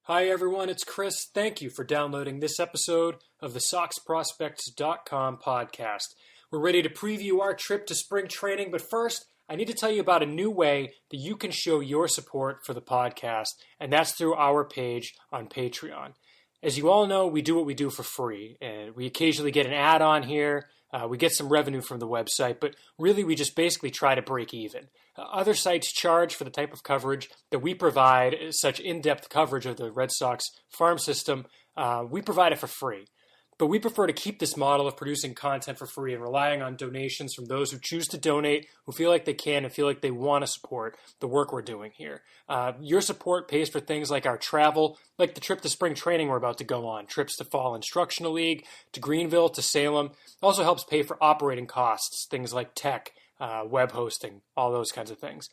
Hi everyone, it's Chris. Thank you for downloading this episode of the SoxProspects.com podcast. We're ready to preview our trip to spring training, but first, I need to tell you about a new way that you can show your support for the podcast, and that's through our page on Patreon. As you all know, we do what we do for free, and we occasionally get an ad on here. We get some revenue from the website, but really we just basically try to break even. Other sites charge for the type of coverage that we provide, such in-depth coverage of the Red Sox farm system. We provide it for free. But we prefer to keep this model of producing content for free and relying on donations from those who choose to donate, who feel like they can and feel like they want to support the work we're doing here. Your support pays for things like our travel, like the trip to spring training we're about to go on, trips to Fall Instructional League, to Greenville, to Salem. It also helps pay for operating costs, things like tech, web hosting, all those kinds of things.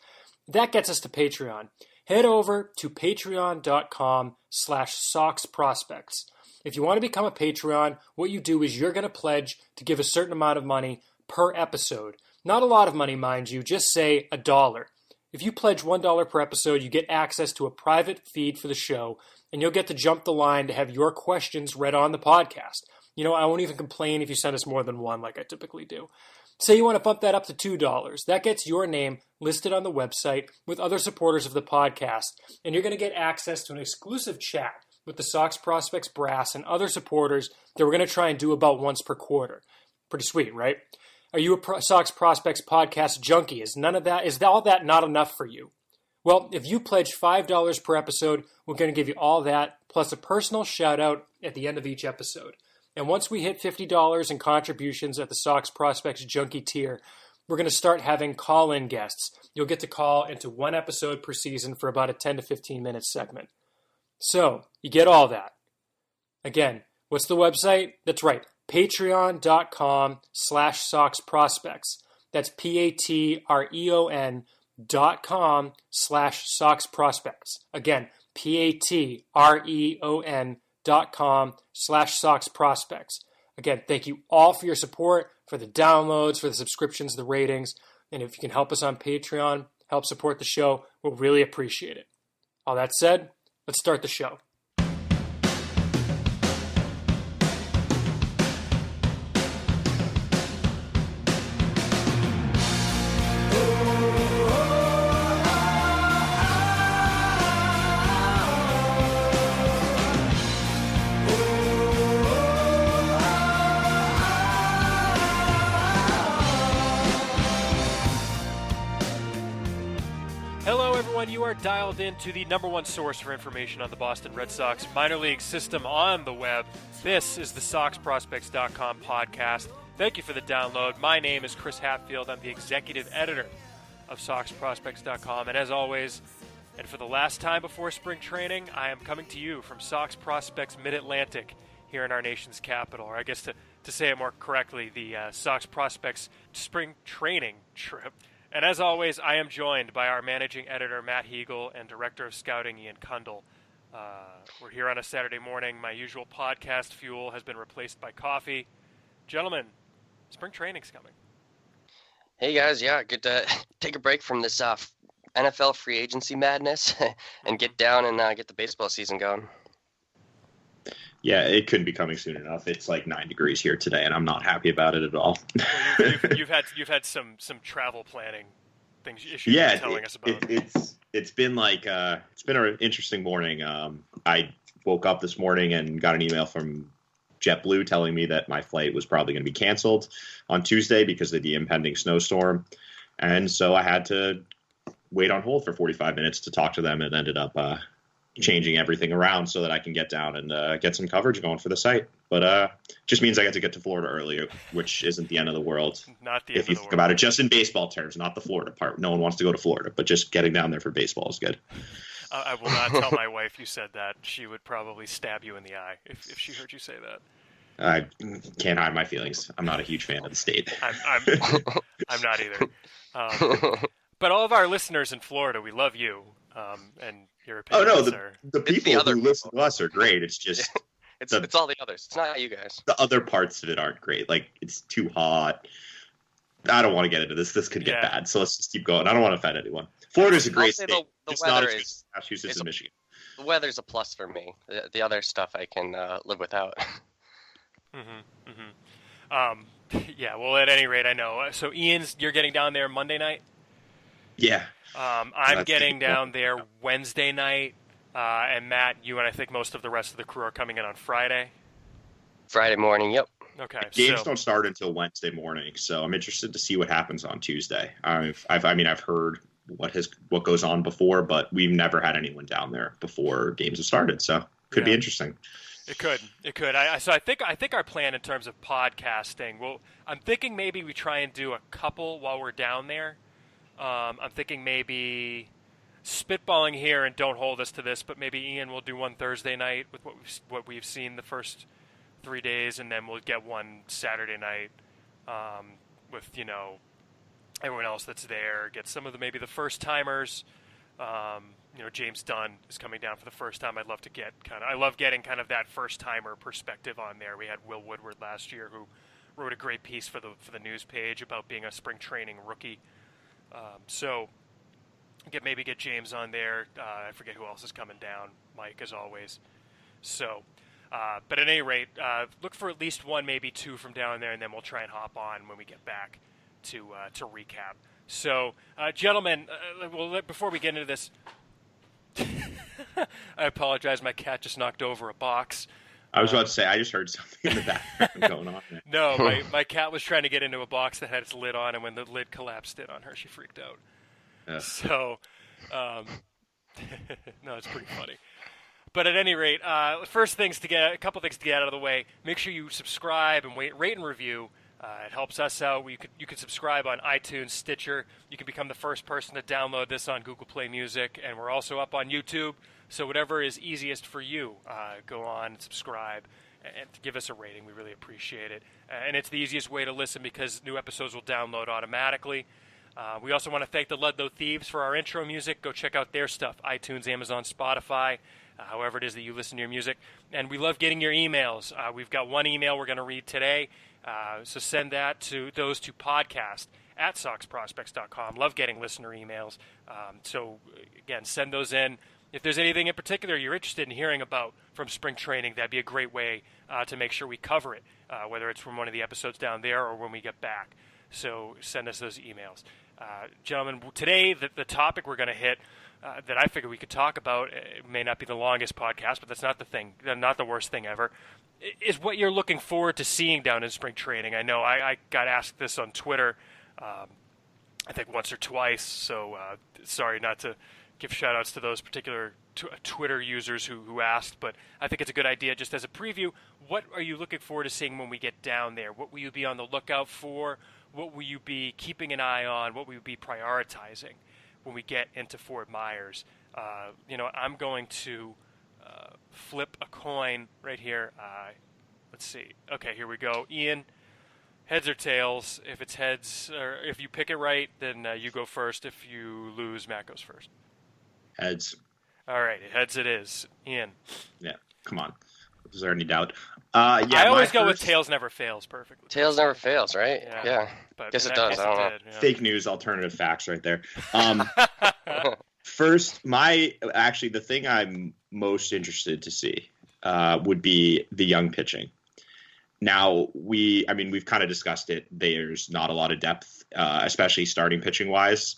That gets us to Patreon. Head over to patreon.com/SoxProspects. If you want to become a Patreon, what you do is you're going to pledge to give a certain amount of money per episode. Not a lot of money, mind you, just say $1. If you pledge $1 per episode, you get access to a private feed for the show, and you'll get to jump the line to have your questions read on the podcast. You know, I won't even complain if you send us more than one like I typically do. Say you want to bump that up to $2. That gets your name listed on the website with other supporters of the podcast, and you're going to get access to an exclusive chat with the Sox Prospects brass and other supporters that we're going to try and do about once per quarter. Pretty sweet, right? Are you a Sox Prospects podcast junkie? Is all that not enough for you? Well, if you pledge $5 per episode, we're going to give you all that, plus a personal shout out at the end of each episode. And once we hit $50 in contributions at the Sox Prospects Junkie tier, we're going to start having call-in guests. You'll get to call into one episode per season for about a 10 to 15 minute segment. So, you get all that. Again, what's the website? That's right, patreon.com/SoxProspects. That's patreon.com/SoxProspects. Again, patreon.com/SoxProspects. Again, thank you all for your support, for the downloads, for the subscriptions, the ratings, and if you can help us on Patreon, help support the show, we'll really appreciate it. All that said, let's start the show. You are dialed into the number one source for information on the Boston Red Sox minor league system on the web. This is the SoxProspects.com podcast. Thank you for the download. My name is Chris Hatfield. I'm the executive editor of SoxProspects.com. And as always, and for the last time before spring training, I am coming to you from Sox Prospects Mid-Atlantic here in our nation's capital. Or I guess to say it more correctly, the Sox Prospects spring training trip. And as always, I am joined by our managing editor, Matt Hegel, and director of scouting, Ian Kundle. We're here on a Saturday morning. My usual podcast fuel has been replaced by coffee. Gentlemen, spring training's coming. Hey, guys. Yeah, good to take a break from this NFL free agency madness and get down and get the baseball season going. Yeah, it couldn't be coming soon enough. It's like 9 degrees here today, and I'm not happy about it at all. Well, you've had some travel planning things issues you're telling us about. It's been an interesting morning. I woke up this morning and got an email from JetBlue telling me that my flight was probably going to be canceled on Tuesday because of the impending snowstorm, and so I had to wait on hold for 45 minutes to talk to them, and ended up changing everything around so that I can get down and get some coverage going for the site. But just means I get to get to Florida earlier, which isn't the end of the world. Not the end of the world. If you think about it, just in baseball terms, not the Florida part. No one wants to go to Florida, but just getting down there for baseball is good. I will not tell my wife you said that. She would probably stab you in the eye if she heard you say that. I can't hide my feelings. I'm not a huge fan of the state. I'm not either. But all of our listeners in Florida, we love you. And your opinions the people who listen to us are great. It's just it's all the others. It's not you guys. The other parts of it aren't great. Like, it's too hot. I don't want to get into this. This could get bad. So let's just keep going. I don't want to offend anyone. Florida's a great state. The it's weather not as good as Massachusetts and Michigan. the weather's a plus for me. The other stuff I can live without. Yeah, well, at any rate, I know. So, you're getting down there Monday night? Yeah. I'm getting down there Wednesday night. And Matt, you and I think most of the rest of the crew are coming in on Friday. Friday morning, yep. Okay. Games don't start until Wednesday morning, so I'm interested to see what happens on Tuesday. I've heard what goes on before, but we've never had anyone down there before games have started, so could be interesting. It could. So I think our plan in terms of podcasting. Well, I'm thinking maybe we try and do a couple while we're down there. I'm thinking maybe spitballing here, and don't hold us to this, but maybe Ian will do one Thursday night with what we've seen the first 3 days, and then we'll get one Saturday night with everyone else that's there. Get some of maybe the first timers. James Dunn is coming down for the first time. I love getting kind of that first timer perspective on there. We had Will Woodward last year who wrote a great piece for the news page about being a spring training rookie. So maybe get James on there. I forget who else is coming down. Mike, as always. So, but at any rate, look for at least one, maybe two from down there, and then we'll try and hop on when we get back to recap. So, gentlemen, before we get into this, I apologize. My cat just knocked over a box. I was about to say, I just heard something in the background going on there. No, my cat was trying to get into a box that had its lid on, and when the lid collapsed in on her, she freaked out. So, no, it's pretty funny. But at any rate, a couple things to get out of the way. Make sure you subscribe and rate and review. It helps us out. You could subscribe on iTunes, Stitcher. You can become the first person to download this on Google Play Music, and we're also up on YouTube. So whatever is easiest for you, go on and subscribe and give us a rating. We really appreciate it. And it's the easiest way to listen because new episodes will download automatically. We also want to thank the Ludlow Thieves for our intro music. Go check out their stuff, iTunes, Amazon, Spotify, however it is that you listen to your music. And we love getting your emails. We've got one email we're going to read today. So send those to podcast@soxprospects.com. Love getting listener emails. So, again, send those in. If there's anything in particular you're interested in hearing about from spring training, that'd be a great way to make sure we cover it, whether it's from one of the episodes down there or when we get back. So send us those emails. Gentlemen, today the topic we're going to hit that I figure we could talk about, it may not be the longest podcast, but that's not the worst thing ever, is what you're looking forward to seeing down in spring training. I know I got asked this on Twitter, I think once or twice, so sorry not to give shout-outs to those particular Twitter users who asked, but I think it's a good idea just as a preview. What are you looking forward to seeing when we get down there? What will you be on the lookout for? What will you be keeping an eye on? What will you be prioritizing when we get into Fort Myers? I'm going to flip a coin right here. Let's see. Okay, here we go. Ian, heads or tails? If it's heads, or if you pick it right, then you go first. If you lose, Matt goes first. Heads. All right, heads it is. Ian. Yeah, come on. Is there any doubt? I always go with tails never fails perfectly. Tails never fails, right? Yeah. But guess it does. I don't know. Yeah. Fake news, alternative facts right there. First, the thing I'm most interested to see would be the young pitching. Now, we've kind of discussed it. There's not a lot of depth, especially starting pitching wise.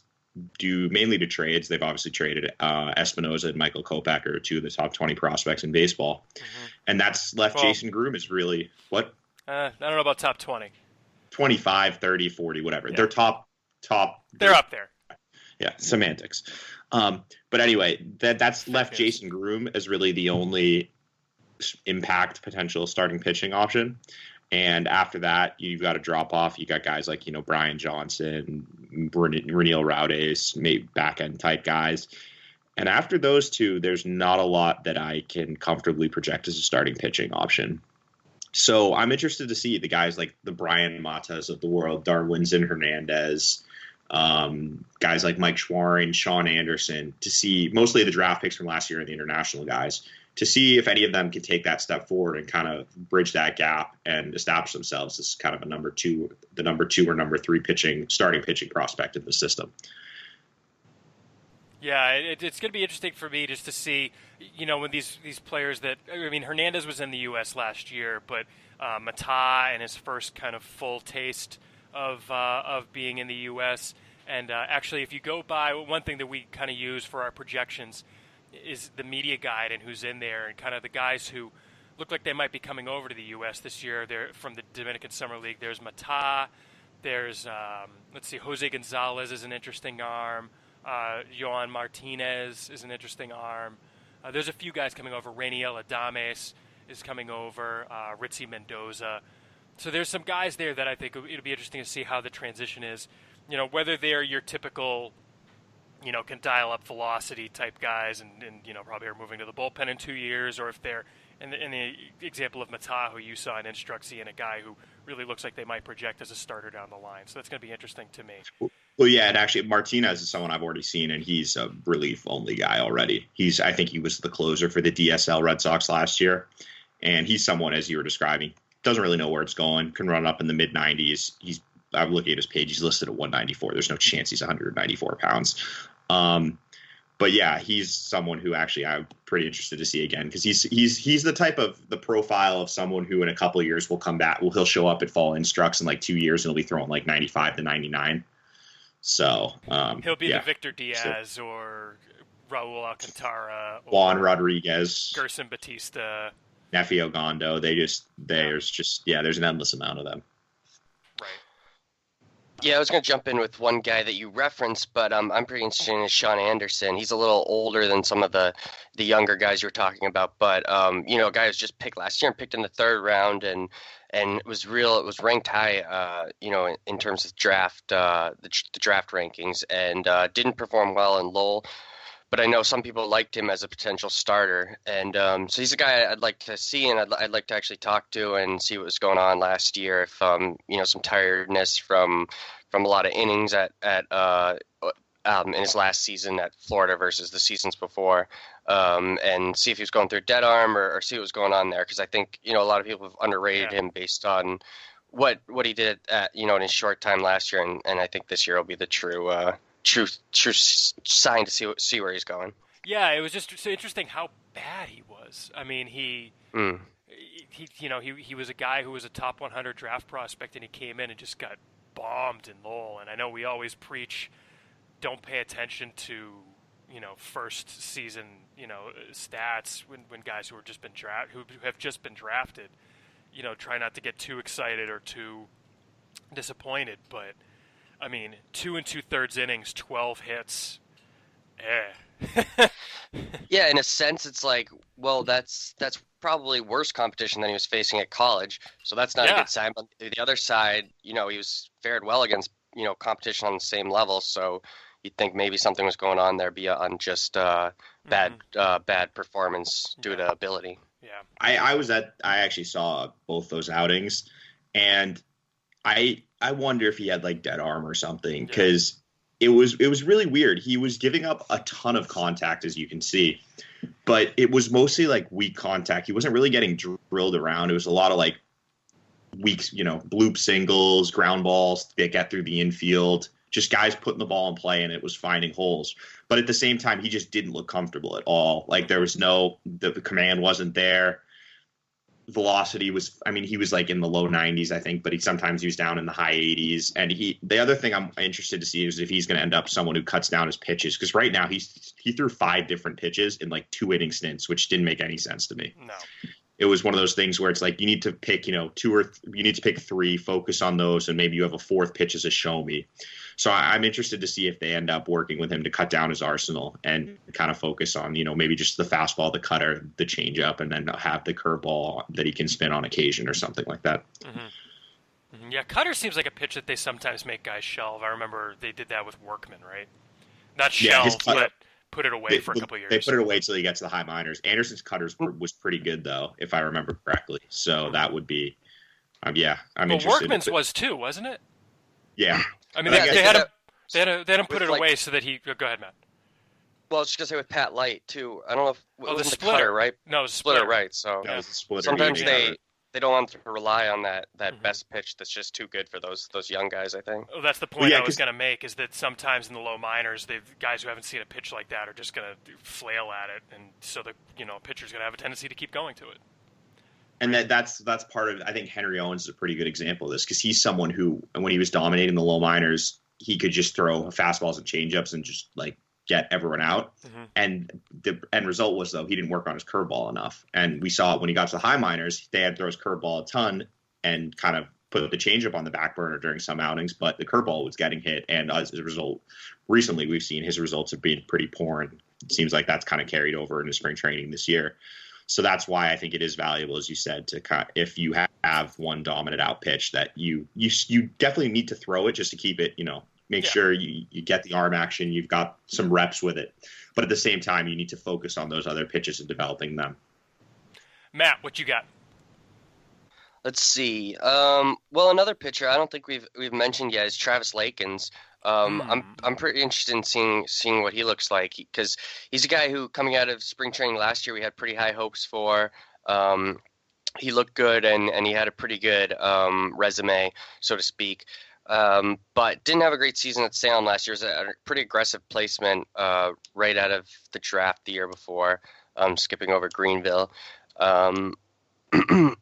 Due mainly to trades. They've obviously traded Espinosa and Michael Kopech are two of the top 20 prospects in baseball. Mm-hmm. And that's left Jason Groom is really what? I don't know about top 20. 25, 30, 40, whatever. Yeah. They're top. They're up there. Yeah, semantics. But anyway, that's left Jason Groom as really the only impact potential starting pitching option. And after that, you've got to drop off. You got guys like, Brian Johnson, Renil Raudes, maybe back-end type guys. And after those two, there's not a lot that I can comfortably project as a starting pitching option. So I'm interested to see the guys like the Brian Matas of the world, Darwinzon Hernandez, guys like Mike Schwaring, Sean Anderson, to see mostly the draft picks from last year and the international guys, to see if any of them can take that step forward and kind of bridge that gap and establish themselves as kind of the number two or number three starting pitching prospect in the system. Yeah, it's going to be interesting for me just to see, when these players Hernandez was in the U.S. last year, but Mata and his first kind of full taste of being in the U.S. And actually, if you go by, one thing that we kind of use for our projections is the media guide and who's in there, and kind of the guys who look like they might be coming over to the U.S. this year. They're from the Dominican Summer League. There's Mata. There's, Jose Gonzalez is an interesting arm. Johan Martinez is an interesting arm. There's a few guys coming over. Rainiel Adames is coming over. Ritzy Mendoza. So there's some guys there that I think it'll be interesting to see how the transition is. Whether they're your typical, can dial up velocity type guys and probably are moving to the bullpen in 2 years, or if they're, in the example of Mata, who you saw in Instruxy, and a guy who really looks like they might project as a starter down the line. So that's going to be interesting to me. Well, yeah, and actually Martinez is someone I've already seen, and he's a relief-only guy already. I think he was the closer for the DSL Red Sox last year, and he's someone, as you were describing, doesn't really know where it's going, can run up in the mid-90s. I'm looking at his page, he's listed at 194. There's no chance he's 194 pounds. But yeah, he's someone who actually I'm pretty interested to see again, because he's the type of the profile of someone who in a couple of years will come back. He'll show up at fall instructs in like 2 years and he'll be throwing like 95 to 99. So he'll be the Victor Diaz or Raul Alcantara, or Juan Rodriguez, Gerson Batista, Nefi Ogando. There's an endless amount of them. Right. Yeah, I was going to jump in with one guy that you referenced, but I'm pretty interested in Sean Anderson. He's a little older than some of the younger guys you were talking about, but a guy who was just picked last year and picked in the third round, and it was ranked high, in terms of draft, the draft rankings, and didn't perform well in Lowell. But I know some people liked him as a potential starter, and so he's a guy I'd like to see, and I'd like to actually talk to and see what was going on last year. If some tiredness from a lot of innings in his last season at Florida versus the seasons before, and see if he was going through dead arm or see what was going on there, because I think a lot of people have underrated him based on what he did at in his short time last year, and I think this year will be the true sign to see where he's going. Yeah, it was just so interesting how bad he was. I mean, he was a guy who was a top 100 draft prospect, and he came in and just got bombed in Lowell. And I know we always preach, don't pay attention to first season stats when guys who have just been drafted. Try not to get too excited or too disappointed, but. I mean, 2 2/3 innings, 12 hits. Yeah, in a sense, it's like, well, that's probably worse competition than he was facing at college. So that's not a good sign. But the other side, he was fared well against competition on the same level. So you'd think maybe something was going on there beyond just bad performance due to ability. Yeah, I actually saw both those outings, and I wonder if he had like dead arm or something, because it was really weird. He was giving up a ton of contact, as you can see, but it was mostly like weak contact. He wasn't really getting drilled around. It was a lot of like weak, bloop singles, ground balls that get through the infield, just guys putting the ball in play, and it was finding holes. But at the same time, he just didn't look comfortable at all. Like there was the command wasn't there. Velocity was, he was like in the low 90s, I think, but sometimes he was down in the high 80s. And the other thing I'm interested to see is if he's going to end up someone who cuts down his pitches, because right now he threw 5 different pitches in like 2 inning stints, which didn't make any sense to me. No. It was one of those things where it's like you need to pick, 2 you need to pick 3, focus on those, and maybe you have a 4th pitch as a show me. So I'm interested to see if they end up working with him to cut down his arsenal and kind of focus on, maybe just the fastball, the cutter, the changeup, and then have the curveball that he can spin on occasion or something like that. Mm-hmm. Mm-hmm. Yeah, cutter seems like a pitch that they sometimes make guys shelve. I remember they did that with Workman, right? Not shelve, but put it away for a couple of years. They put it away till he gets to the high minors. Anderson's cutters was pretty good, though, if I remember correctly. So that would be, I'm interested. Workman's was too, wasn't it? Yeah. I mean, they had him put it away so that he. Go ahead, Matt. Well, I was just gonna say with Pat Light too. I don't know if it was the cutter, right? No, it was the splitter, right? So that was the splitter. sometimes they don't want to rely on that best pitch that's just too good for those young guys, I think. Well, that's the point I was going to make, is that sometimes in the low minors, guys who haven't seen a pitch like that are just going to flail at it, and so the pitcher's going to have a tendency to keep going to it. And that's part of, I think Henry Owens is a pretty good example of this, because he's someone who, when he was dominating the low minors, he could just throw fastballs and changeups and just like get everyone out. Mm-hmm. And the end result was, though, he didn't work on his curveball enough. And we saw when he got to the high minors, they had to throw his curveball a ton and kind of put the changeup on the back burner during some outings, but the curveball was getting hit. And as a result, recently we've seen his results have been pretty poor. And it seems like that's kind of carried over into spring training this year. So that's why I think it is valuable, as you said, to if you have one dominant out pitch, that you definitely need to throw it just to keep it, make sure you get the arm action, you've got some reps with it. But at the same time, you need to focus on those other pitches and developing them. Matt, what you got? Let's see. Well, another pitcher I don't think we've mentioned yet is Travis Lakins. I'm pretty interested in seeing what he looks like, because he's a guy who, coming out of spring training last year, we had pretty high hopes for. He looked good and he had a pretty good resume, so to speak. But didn't have a great season at Salem last year. It was a pretty aggressive placement right out of the draft the year before, skipping over Greenville.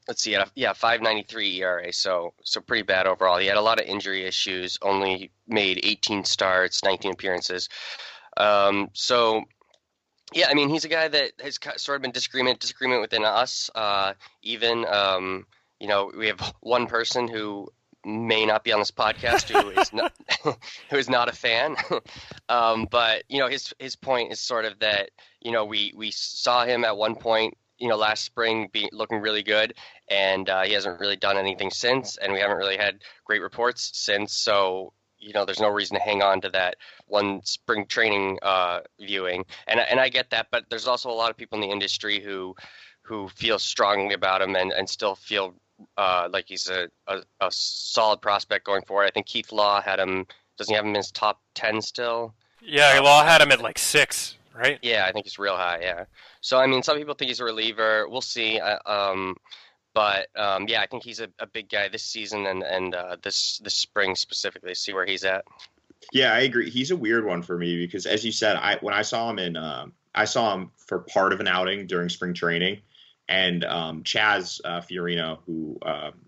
Let's see, 5.93 ERA, so pretty bad overall. He had a lot of injury issues, only made 18 starts, 19 appearances. Yeah, I mean, he's a guy that has sort of been disagreement within us. We have one person who may not be on this podcast who is not a fan. But his point is sort of that, we saw him at one point, last spring looking really good, and he hasn't really done anything since, and we haven't really had great reports since. So, there's no reason to hang on to that one spring training viewing. And I get that, but there's also a lot of people in the industry who feel strongly about him and still feel like he's a solid prospect going forward. I think Keith Law doesn't he have him in his top 10 still? Yeah, Law had him at like 6. Right? Yeah, I think he's real high, yeah. So, I mean, some people think he's a reliever. We'll see. But I think he's a big guy this season and this spring specifically. See where he's at. Yeah, I agree. He's a weird one for me because, as you said, when I saw him I saw him for part of an outing during spring training, and Chaz Fiorino, who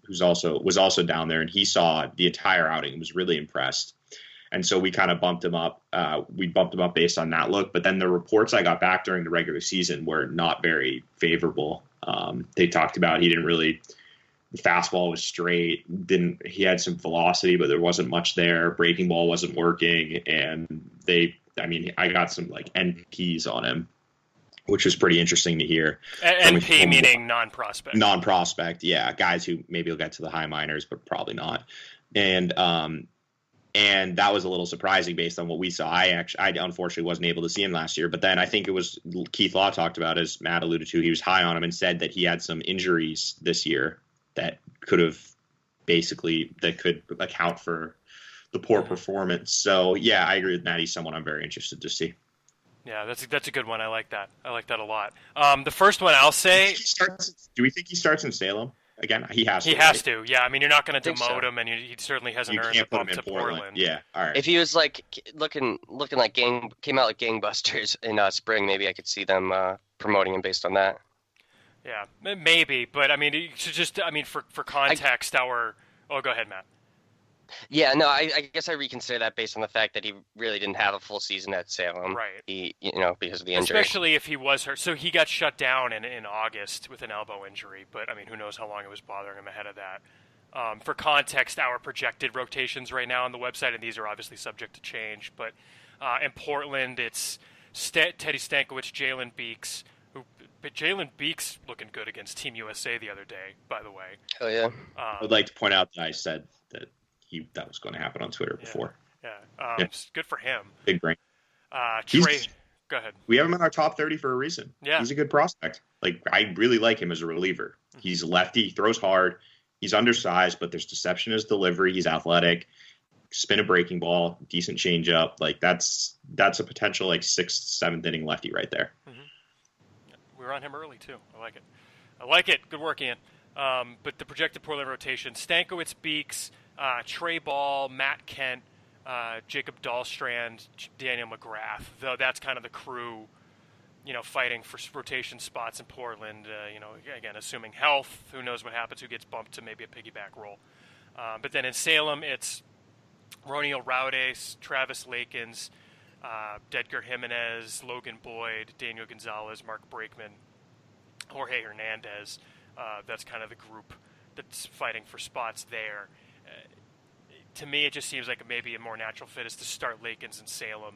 was also down there, and he saw the entire outing and was really impressed. And so we kind of bumped him up. We bumped him up based on that look. But then the reports I got back during the regular season were not very favorable. They talked about the fastball was straight. He had some velocity, but there wasn't much there. Breaking ball wasn't working. And I got some like NPs on him, which was pretty interesting to hear. NP meaning non-prospect. Non-prospect, yeah. Guys who maybe will get to the high minors, but probably not. And that was a little surprising based on what we saw. I unfortunately wasn't able to see him last year. But then I think it was Keith Law talked about, as Matt alluded to, he was high on him and said that he had some injuries this year that could account for the poor performance. So, yeah, I agree with Matt. He's someone I'm very interested to see. Yeah, that's a good one. I like that. I like that a lot. The first one I'll say... Do we think he starts in Salem? Again, he has to. He has to, yeah. I mean, you're not going to demote him, and he certainly hasn't earned the bump to Portland. Yeah, all right. If he was like looking like came out like gangbusters in spring, maybe I could see them promoting him based on that. Yeah, maybe, but I mean, for context, go ahead, Matt. Yeah, no, I guess I reconsider that based on the fact that he really didn't have a full season at Salem. Right. Because of the injury. Especially if he was hurt. So he got shut down in August with an elbow injury, but I mean, who knows how long it was bothering him ahead of that. For context, our projected rotations right now on the website, and these are obviously subject to change, but in Portland, it's Teddy Stankiewicz, Jalen Beeks, but Jalen Beeks looking good against Team USA the other day, by the way. Oh, yeah. I would like to point out that I said that that was going to happen on Twitter before. Yeah. Good for him. Big brain. Trey, go ahead. We have him in our top 30 for a reason. Yeah. He's a good prospect. Like, I really like him as a reliever. He's lefty, he throws hard, he's undersized, but there's deception in his delivery. He's athletic, spin a breaking ball, decent changeup. Like, that's a potential like 6th, 7th inning lefty right there. Mm-hmm. We were on him early too. I like it. I like it. Good work, Ian. But the projected Portland rotation: Stankiewicz, Beeks, Trey Ball, Matt Kent, Jacob Dahlstrand, Daniel McGrath. Though that's kind of the crew, fighting for rotation spots in Portland. Again, assuming health, who knows what happens? Who gets bumped to maybe a piggyback role? But then in Salem, it's Roniel Raudes, Travis Lakins, Dedgar Jimenez, Logan Boyd, Daniel Gonzalez, Mark Brakeman, Jorge Hernandez. That's kind of the group that's fighting for spots there. To me, it just seems like maybe a more natural fit is to start Lakins in Salem,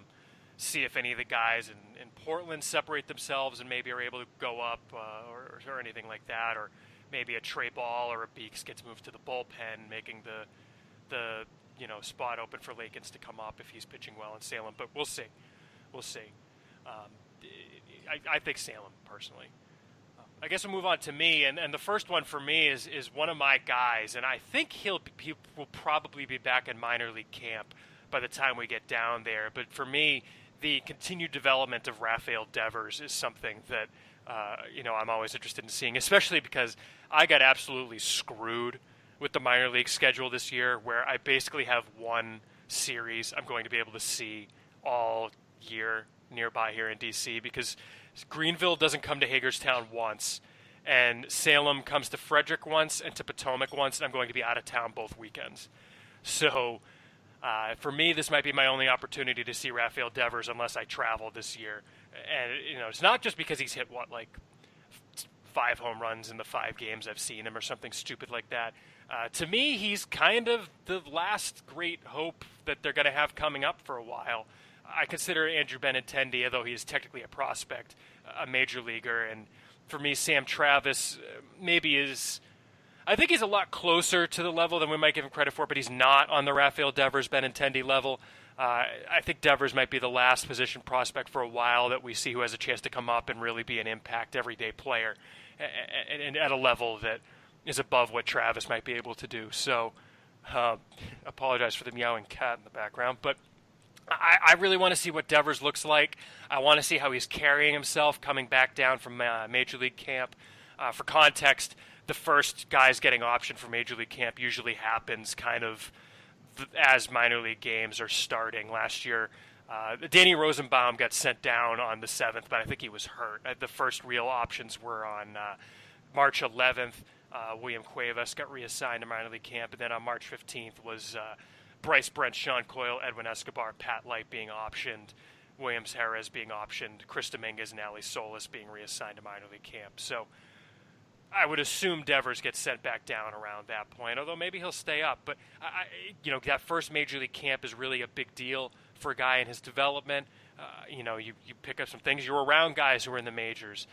see if any of the guys in Portland separate themselves and maybe are able to go up or anything like that, or maybe a Trey Ball or a Beeks gets moved to the bullpen, making the spot open for Lakins to come up if he's pitching well in Salem. But we'll see. I think Salem, personally. I guess we'll move on to me, and the first one for me is one of my guys, and I think he will probably be back in minor league camp by the time we get down there. But for me, the continued development of Rafael Devers is something that I'm always interested in seeing, especially because I got absolutely screwed with the minor league schedule this year, where I basically have one series I'm going to be able to see all year nearby here in DC, because Greenville doesn't come to Hagerstown once, and Salem comes to Frederick once and to Potomac once, and I'm going to be out of town both weekends. So for me, this might be my only opportunity to see Rafael Devers unless I travel this year. And it's not just because he's hit 5 home runs in the 5 games I've seen him or something stupid like that. To me, he's kind of the last great hope that they're going to have coming up for a while. I consider Andrew Benintendi, although he is technically a prospect, a major leaguer. And for me, Sam Travis I think he's a lot closer to the level than we might give him credit for, but he's not on the Rafael Devers Benintendi level. I think Devers might be the last position prospect for a while that we see who has a chance to come up and really be an impact everyday player and at a level that is above what Travis might be able to do. So apologize for the meowing cat in the background, but I really want to see what Devers looks like. I want to see how he's carrying himself coming back down from Major League Camp. For context, the first guys getting optioned for Major League Camp usually happens kind of as minor league games are starting. Last year, Danny Rosenbaum got sent down on the 7th, but I think he was hurt. The first real options were on March 11th. William Cuevas got reassigned to minor league camp, and then on March 15th was Bryce Brent, Sean Coyle, Edwin Escobar, Pat Light being optioned, Williams Jerez being optioned, Chris Dominguez and Ali Solis being reassigned to minor league camp. So I would assume Devers gets sent back down around that point, although maybe he'll stay up. But that first major league camp is really a big deal for a guy in his development. You pick up some things. You're around guys who are in the majors.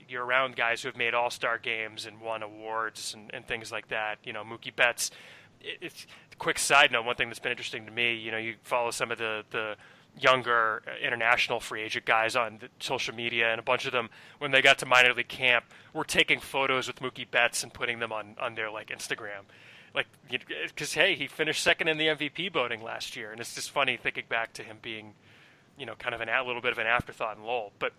You're around guys who have made all-star games and won awards and things like that. Mookie Betts. It's a quick side note. One thing that's been interesting to me, you follow some of the younger international free agent guys on social media, and a bunch of them, when they got to minor league camp, were taking photos with Mookie Betts and putting them on their Instagram, because hey, he finished second in the MVP voting last year, and it's just funny thinking back to him being, kind of a little bit of an afterthought in Lowell, but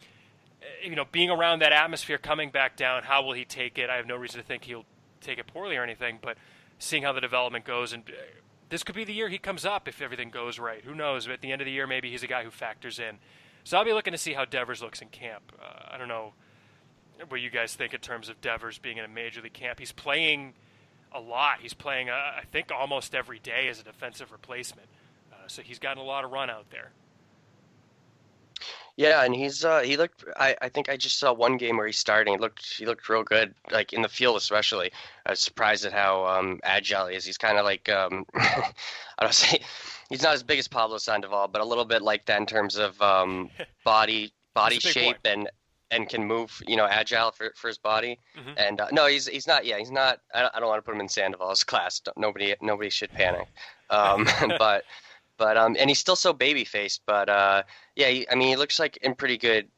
being around that atmosphere, coming back down, how will he take it? I have no reason to think he'll take it poorly or anything, but seeing how the development goes, and this could be the year he comes up if everything goes right. Who knows? At the end of the year, maybe he's a guy who factors in. So I'll be looking to see how Devers looks in camp. I don't know what you guys think in terms of Devers being in a major league camp. He's playing a lot. He's playing, I think, almost every day as a defensive replacement. So he's gotten a lot of run out there. Yeah, and he looked. I think I just saw one game where he's starting. He looked real good, like in the field especially. I was surprised at how agile he is. He's kind of like I don't say he's not as big as Pablo Sandoval, but a little bit like that in terms of body shape and can move. Agile for his body. Mm-hmm. And no, he's not. Yeah, he's not. I don't want to put him in Sandoval's class. Nobody should panic. But and he's still so baby faced. But he looks like in pretty good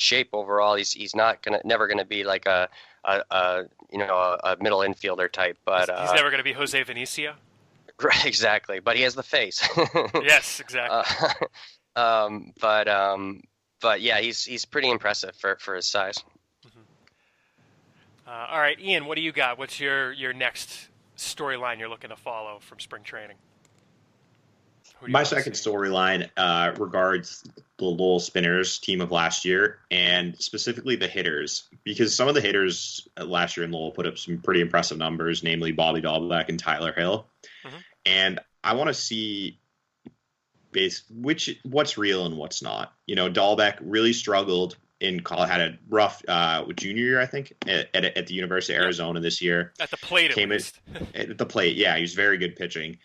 shape overall. He's never gonna be like a middle infielder type. But he's never gonna be Jose Venecia. Right, exactly. But he has the face. Yes, exactly. But yeah, he's pretty impressive for his size. All right, Ian, what do you got? What's your next storyline you're looking to follow from spring training? My second storyline regards the Lowell Spinners team of last year, and specifically the hitters, because some of the hitters last year in Lowell put up some pretty impressive numbers, namely Bobby Dahlbeck and Tyler Hill. Mm-hmm. And I want to see what's real and what's not. You know, Dahlbeck really struggled in college, had a rough junior year, I think, at the University of Arizona this year. At the plate, at the plate, yeah, he was very good pitching.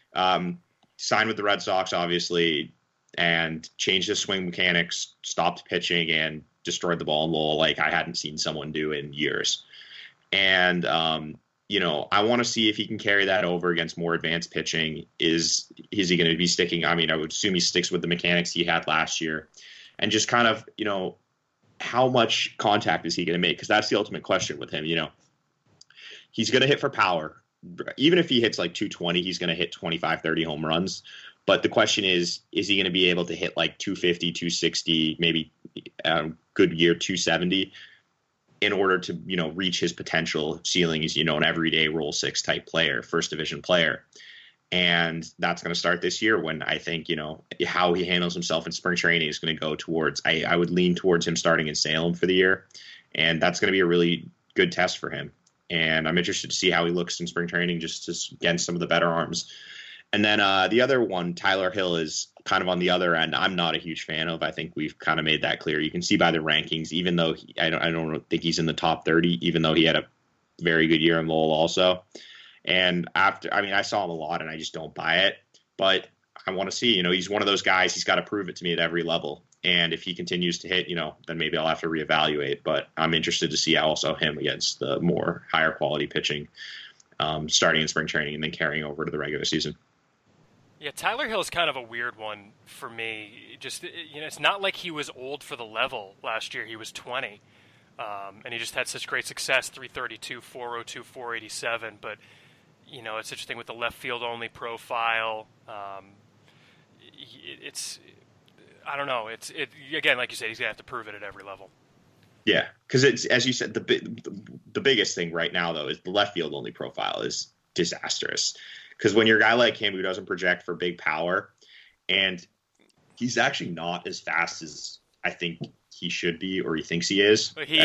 Signed with the Red Sox, obviously, and changed his swing mechanics, stopped pitching, and destroyed the ball in Lowell like I hadn't seen someone do in years. And, you know, I want to see if he can carry that over against more advanced pitching. Is he going to be sticking? I mean, I would assume he sticks with the mechanics he had last year. And just kind of, you know, how much contact is he going to make? Because that's the ultimate question with him. You know, he's going to hit for power. Even if he hits like 220, he's going to hit 25, 30 home runs. But the question is he going to be able to hit like 250, 260, maybe good year 270 in order to, you know, reach his potential ceiling? He's, you know, an everyday Role 6 type player, first division player. And that's going to start this year when I think, you know, how he handles himself in spring training is going to go towards, I would lean towards him starting in Salem for the year. And that's going to be a really good test for him. And I'm interested to see how he looks in spring training just against some of the better arms. And then the other one, Tyler Hill, is kind of on the other end. I'm not a huge fan of. I think we've kind of made that clear. You can see by the rankings, even though I don't think he's in the top 30, even though he had a very good year in Lowell also. And I saw him a lot and I just don't buy it. But I want to see, you know, he's one of those guys. He's got to prove it to me at every level. And if he continues to hit, you know, then maybe I'll have to reevaluate. But I'm interested to see also him against the more higher quality pitching starting in spring training and then carrying over to the regular season. Yeah, Tyler Hill is kind of a weird one for me. Just, you know, it's not like he was old for the level last year. He was 20. And he just had such great success, 332, 402, 487. But, you know, it's interesting with the left field only profile. I don't know. Again, like you said, he's going to have to prove it at every level. Yeah, because it's, as you said, the biggest thing right now, though, is the left field only profile is disastrous. Because when you're a guy like him who doesn't project for big power, and he's actually not as fast as I think he should be or he thinks he is. He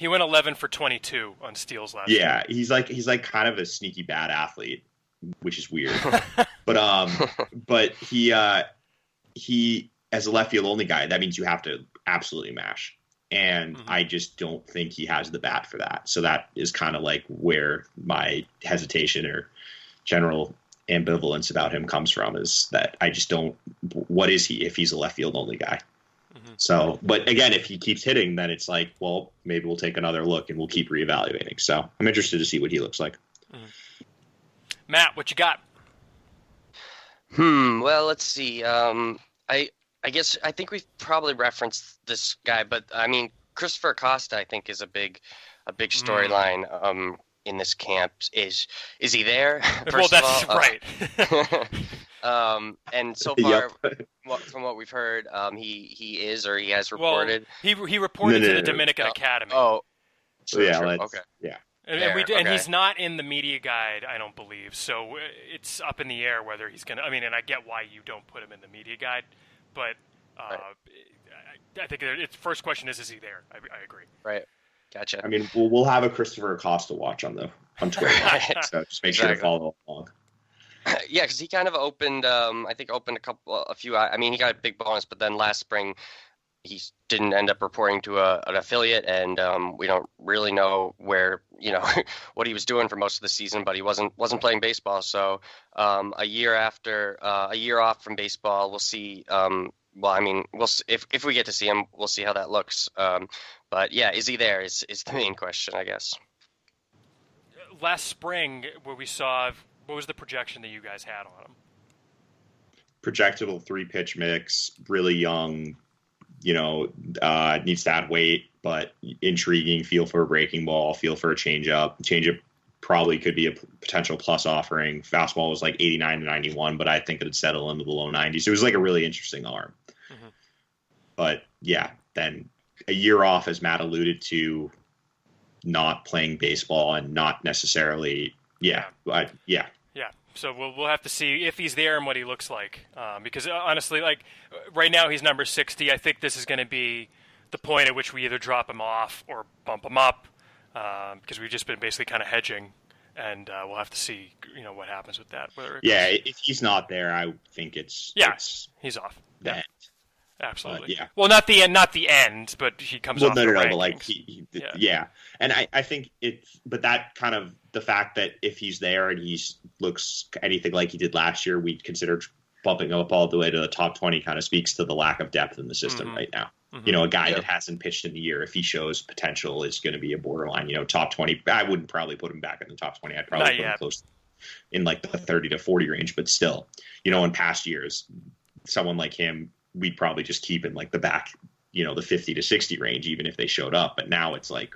went 11 for 22 on steals last year. Yeah, he's like kind of a sneaky bad athlete, which is weird. but he as a left field only guy, that means you have to absolutely mash. And I just don't think he has the bat for that. So that is kind of like where my hesitation or general ambivalence about him comes from, is that I just don't, what is he if he's a left field only guy? So, but again, if he keeps hitting, then it's like, well, maybe we'll take another look and we'll keep reevaluating. So I'm interested to see what he looks like. Matt, what you got? Well, let's see. I guess I think we've probably referenced this guy, but I mean, Christopher Acosta, I think, is a big storyline in this camp. Is he there? Well, that's right. And so far, from what we've heard, he is, or he has reported. Well, he reported to the Dominican Academy. Oh, true. Okay. Yeah. And he's not in the media guide, I don't believe. So it's up in the air whether he's going to. I mean, and I get why you don't put him in the media guide, but right. I think its first question is he there? I agree. Right. Gotcha. I mean, we'll have a Christopher Acosta watch on Twitter, so just make sure to follow along. Yeah, because he kind of opened. I think a few. I mean, he got a big bonus, but then last spring he didn't end up reporting to an affiliate, and we don't really know where, you know, what he was doing for most of the season. But he wasn't playing baseball, so a year off from baseball, we'll see. Well, I mean, we'll see, if we get to see him, we'll see how that looks. But yeah, is he there? Is the main question, I guess. Last spring, where we saw, what was the projection that you guys had on him? Projectable 3-pitch mix, really young. You know, needs to add weight, but intriguing. Feel for a breaking ball. Feel for a changeup. Changeup probably could be a potential plus offering. Fastball was like 89 to 91, but I think it'd settle into the low 90s. It was like a really interesting arm. But yeah, then a year off, as Matt alluded to, not playing baseball and not necessarily, yeah. So we'll have to see if he's there and what he looks like. Because honestly, like right now he's number 60. I think this is going to be the point at which we either drop him off or bump him up, because we've just been basically kind of hedging, and we'll have to see, what happens with that. If he's not there, I think it's he's off. The end. Absolutely. Yeah. Well, not the end, but he comes off the rankings. But like and I think but that kind of the fact that if he's there and he looks anything like he did last year, we'd consider bumping up all the way to the top 20 kind of speaks to the lack of depth in the system right now. A guy that hasn't pitched in the year, if he shows potential, is going to be a borderline, top 20. I wouldn't probably put him back in the top 20. I'd probably put him close in like the 30 to 40 range, but still, in past years, someone like him, we'd probably just keep in like the back, the 50 to 60 range, even if they showed up. But now it's like,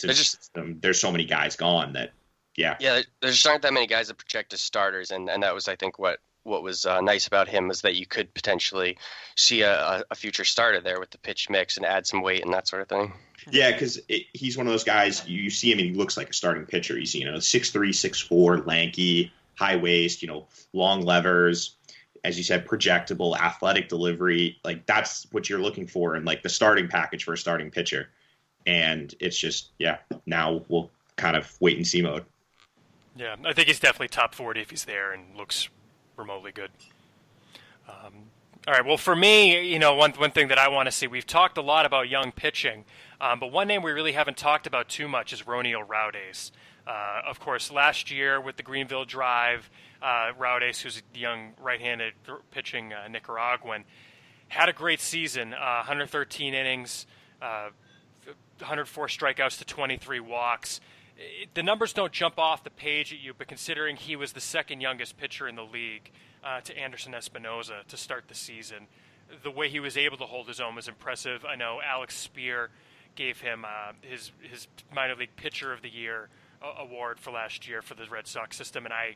there's so many guys gone that, there just aren't that many guys that project as starters. And that was, I think, what was nice about him is that you could potentially see a future starter there with the pitch mix and add some weight and that sort of thing. Yeah, because he's one of those guys, you see him and he looks like a starting pitcher. He's, 6'3", 6'4", lanky, high waist, long levers. As you said, projectable, athletic delivery, like that's what you're looking for in like the starting package for a starting pitcher. And it's just, now we'll kind of wait and see mode. Yeah, I think he's definitely top 40 if he's there and looks remotely good. All right, well, for me, one thing that I want to see, we've talked a lot about young pitching, but one name we really haven't talked about too much is Roniel Raudes. Of course, last year with the Greenville Drive, Raudes, who's a young right-handed pitching Nicaraguan, had a great season, 113 innings, 104 strikeouts to 23 walks. The numbers don't jump off the page at you, but considering he was the second youngest pitcher in the league to Anderson Espinoza to start the season, the way he was able to hold his own was impressive. I know Alex Spear gave him his minor league pitcher of the year award for last year for the Red Sox system, and I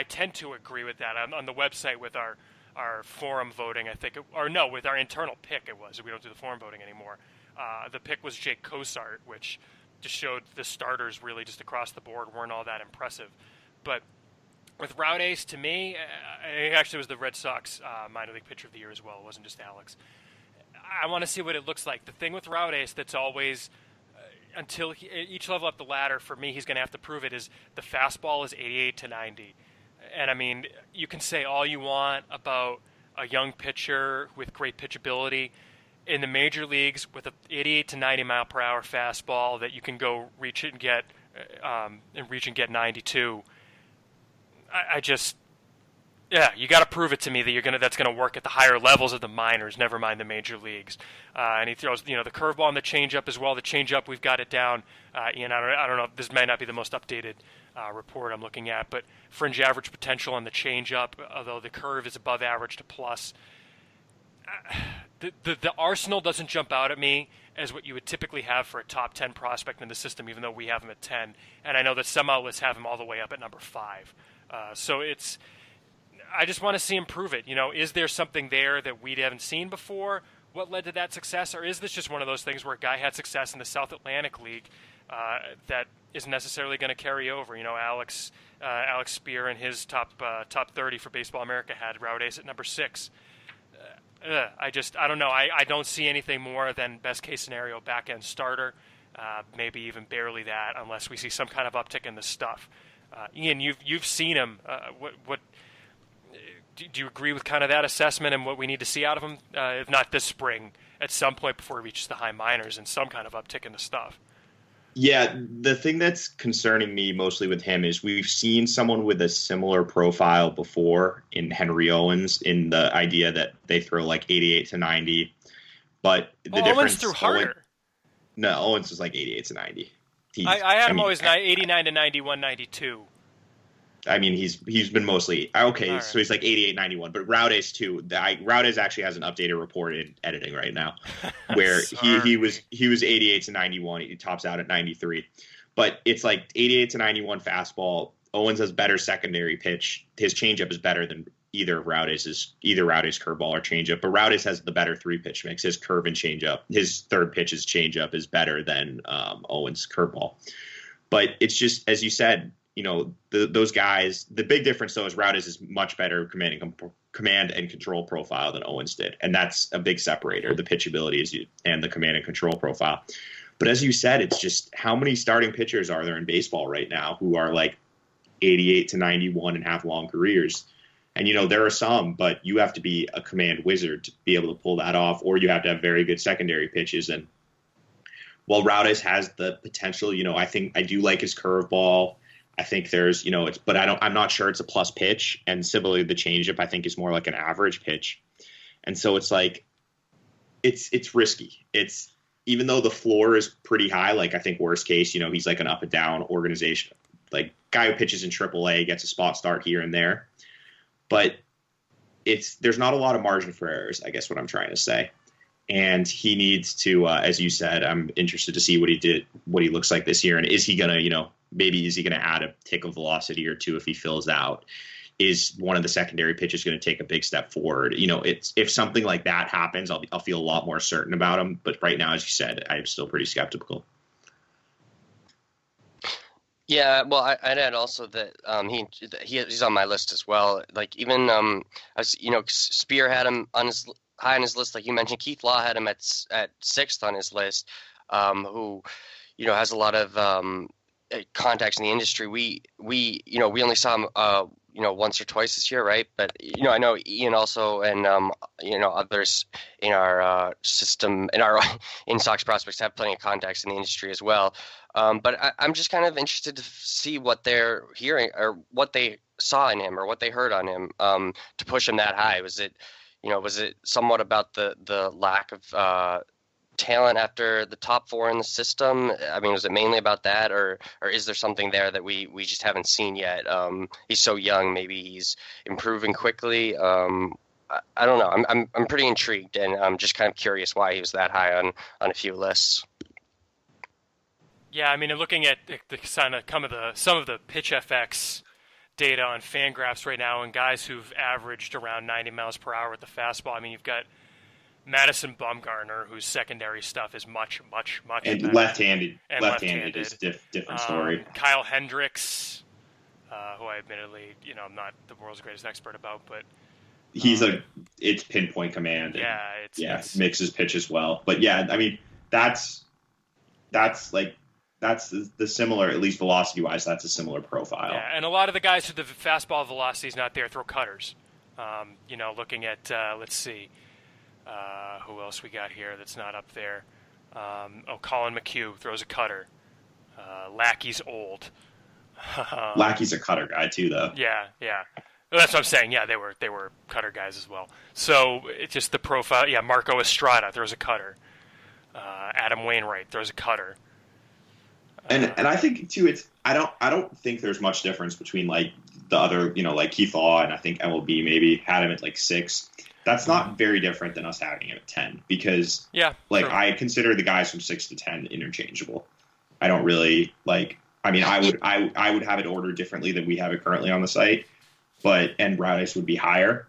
tend to agree with that. On the website with our forum voting, I think, with our internal pick it was. We don't do the forum voting anymore. The pick was Jake Cosart, which just showed the starters really just across the board weren't all that impressive. But with Raudes, to me, it actually was the Red Sox minor league pitcher of the year as well. It wasn't just Alex. I want to see what it looks like. The thing with Raudes that's always until each level up the ladder, for me, he's going to have to prove it, is the fastball is 88 to 90. And, I mean, you can say all you want about a young pitcher with great pitchability. In the major leagues, with a 88 to 90 mile per hour fastball that you can go reach it and get 92, you got to prove it to me that that's going to work at the higher levels of the minors, never mind the major leagues. And he throws, the curveball and the changeup as well. The changeup, we've got it down. Ian, I don't know. This may not be the most updated report I'm looking at, but fringe average potential on the changeup, although the curve is above average to plus. The arsenal doesn't jump out at me as what you would typically have for a top 10 prospect in the system, even though we have him at 10. And I know that some outlets have him all the way up at number 5. So I just want to see him prove it. Is there something there that we haven't seen before? What led to that success? Or is this just one of those things where a guy had success in the South Atlantic League that isn't necessarily going to carry over? Alex Spear in his top 30 for Baseball America had Raudes at number 6. I don't know. I don't see anything more than best case scenario back end starter, maybe even barely that, unless we see some kind of uptick in the stuff. Ian, you've seen him. What do you agree with kind of that assessment and what we need to see out of him, if not this spring, at some point before he reaches the high minors and some kind of uptick in the stuff? Yeah, the thing that's concerning me mostly with him is we've seen someone with a similar profile before in Henry Owens, in the idea that they throw like 88 to 90. But the difference... Owens threw harder. Owens was like 88 to 90. I had him always 89 to 91, 92. I mean, he's been mostly okay. Right. So he's like 88, 91. But Raudes too. Raudes actually has an updated report in editing right now, where he was 88 to 91. He tops out at 93. But it's like 88 to 91 fastball. Owens has better secondary pitch. His changeup is better than either Rowdy's curveball or changeup, but Rowdy's has the better 3-pitch mix. His curve and changeup, his third pitch's changeup is better than Owen's curveball. But it's just, as you said, those guys. The big difference though is Rowdy's is much better command and control profile than Owens did, and that's a big separator. The pitchability and the command and control profile. But as you said, it's just how many starting pitchers are there in baseball right now who are like 88 to 91 and have long careers? And, there are some, but you have to be a command wizard to be able to pull that off, or you have to have very good secondary pitches. And while Rowdy's has the potential, I think I do like his curveball. I think there's, but I'm not sure it's a plus pitch. And similarly, the changeup, I think, is more like an average pitch. And so it's like, it's risky. Even though the floor is pretty high, like I think worst case, he's like an up and down organization, like guy who pitches in AAA, gets a spot start here and there. But there's not a lot of margin for errors, I guess what I'm trying to say. And he needs to, as you said, I'm interested to see what he looks like this year. And is he going to, maybe is he going to add a tick of velocity or two if he fills out? Is one of the secondary pitches going to take a big step forward? If something like that happens, I'll feel a lot more certain about him. But right now, as you said, I'm still pretty skeptical. Yeah, well, I'd add also that he's on my list as well. Like even as Spear had him high on his list, like you mentioned. Keith Law had him at 6th on his list. Who has a lot of contacts in the industry. We only saw him once or twice this year, right? But I know Ian also and others in our system in Sox prospects have plenty of contacts in the industry as well. But I'm just kind of interested to see what they're hearing or what they saw in him or what they heard on him to push him that high. Was it somewhat about the lack of talent after the top 4 in the system? I mean, was it mainly about that, or is there something there that we just haven't seen yet? He's so young, maybe he's improving quickly. I don't know. I'm pretty intrigued, and I'm just kind of curious why he was that high on a few lists. Yeah, I mean, looking at some of the pitch FX data on Fangraphs right now, and guys who've averaged around 90 miles per hour with the fastball. I mean, you've got Madison Bumgarner, whose secondary stuff is much and better. Left-handed is different story. Kyle Hendricks, who I admittedly, I'm not the world's greatest expert about, but he's it's pinpoint command. Yeah, it's mixes pitch as well. But yeah, I mean, that's the similar, at least velocity wise, that's a similar profile. Yeah, and a lot of the guys who the fastball velocity is not there throw cutters. Looking at let's see. Who else we got here that's not up there? Colin McHugh throws a cutter. Lackey's old. Lackey's a cutter guy too, though. Yeah. Well, that's what I'm saying. Yeah, they were cutter guys as well. So it's just the profile. Yeah, Marco Estrada throws a cutter. Adam Wainwright throws a cutter. And I think too, I don't think there's much difference between like the other, like Keith Law and I think MLB maybe had him at like 6. That's not very different than us having him at 10 because I consider the guys from 6 to 10 interchangeable. I don't really I would have it ordered differently than we have it currently on the site, and Rowdy's would be higher.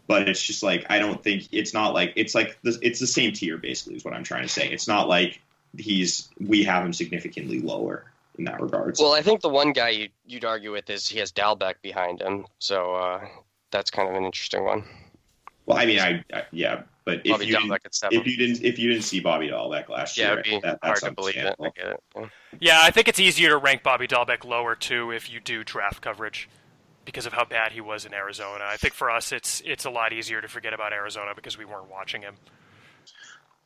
But it's just like I don't think it's not like it's the same tier basically is what I'm trying to say. It's not like we have him significantly lower in that regards. Well, I think the one guy you'd argue with is he has Dalbec behind him, so that's kind of an interesting one. Well, I mean, but if Bobby you didn't see Bobby Dahlbeck last year, it'd be hard to believe it. I get it. Yeah, I think it's easier to rank Bobby Dahlbeck lower too if you do draft coverage because of how bad he was in Arizona. I think for us, it's a lot easier to forget about Arizona because we weren't watching him.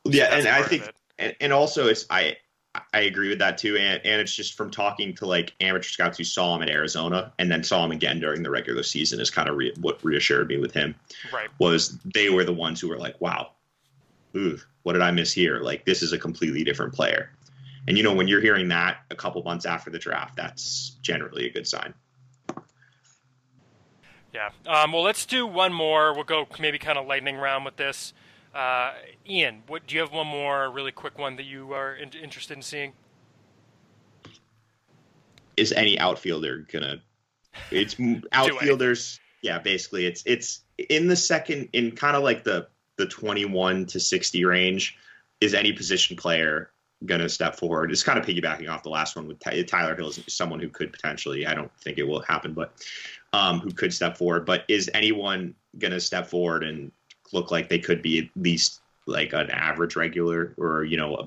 So yeah, and I think, and also I agree with that too, and it's just from talking to like amateur scouts who saw him at Arizona and then saw him again during the regular season is kind of what reassured me with him. Right. Was they were the ones who were like, wow, what did I miss here? Like this is a completely different player. And when you're hearing that a couple months after the draft, that's generally a good sign. Yeah. Well, let's do one more. We'll go maybe kind of lightning round with this. Ian, do you have one more really quick one that you are interested in seeing? Is any outfielder gonna? It's outfielders. Yeah, basically, it's in the second, in kind of like the 21 to 60 range. Is any position player going to step forward? It's kind of piggybacking off the last one with Tyler Hill is someone who could potentially, I don't think it will happen, but who could step forward. But is anyone going to step forward and look like they could be at least like an average regular or, you know,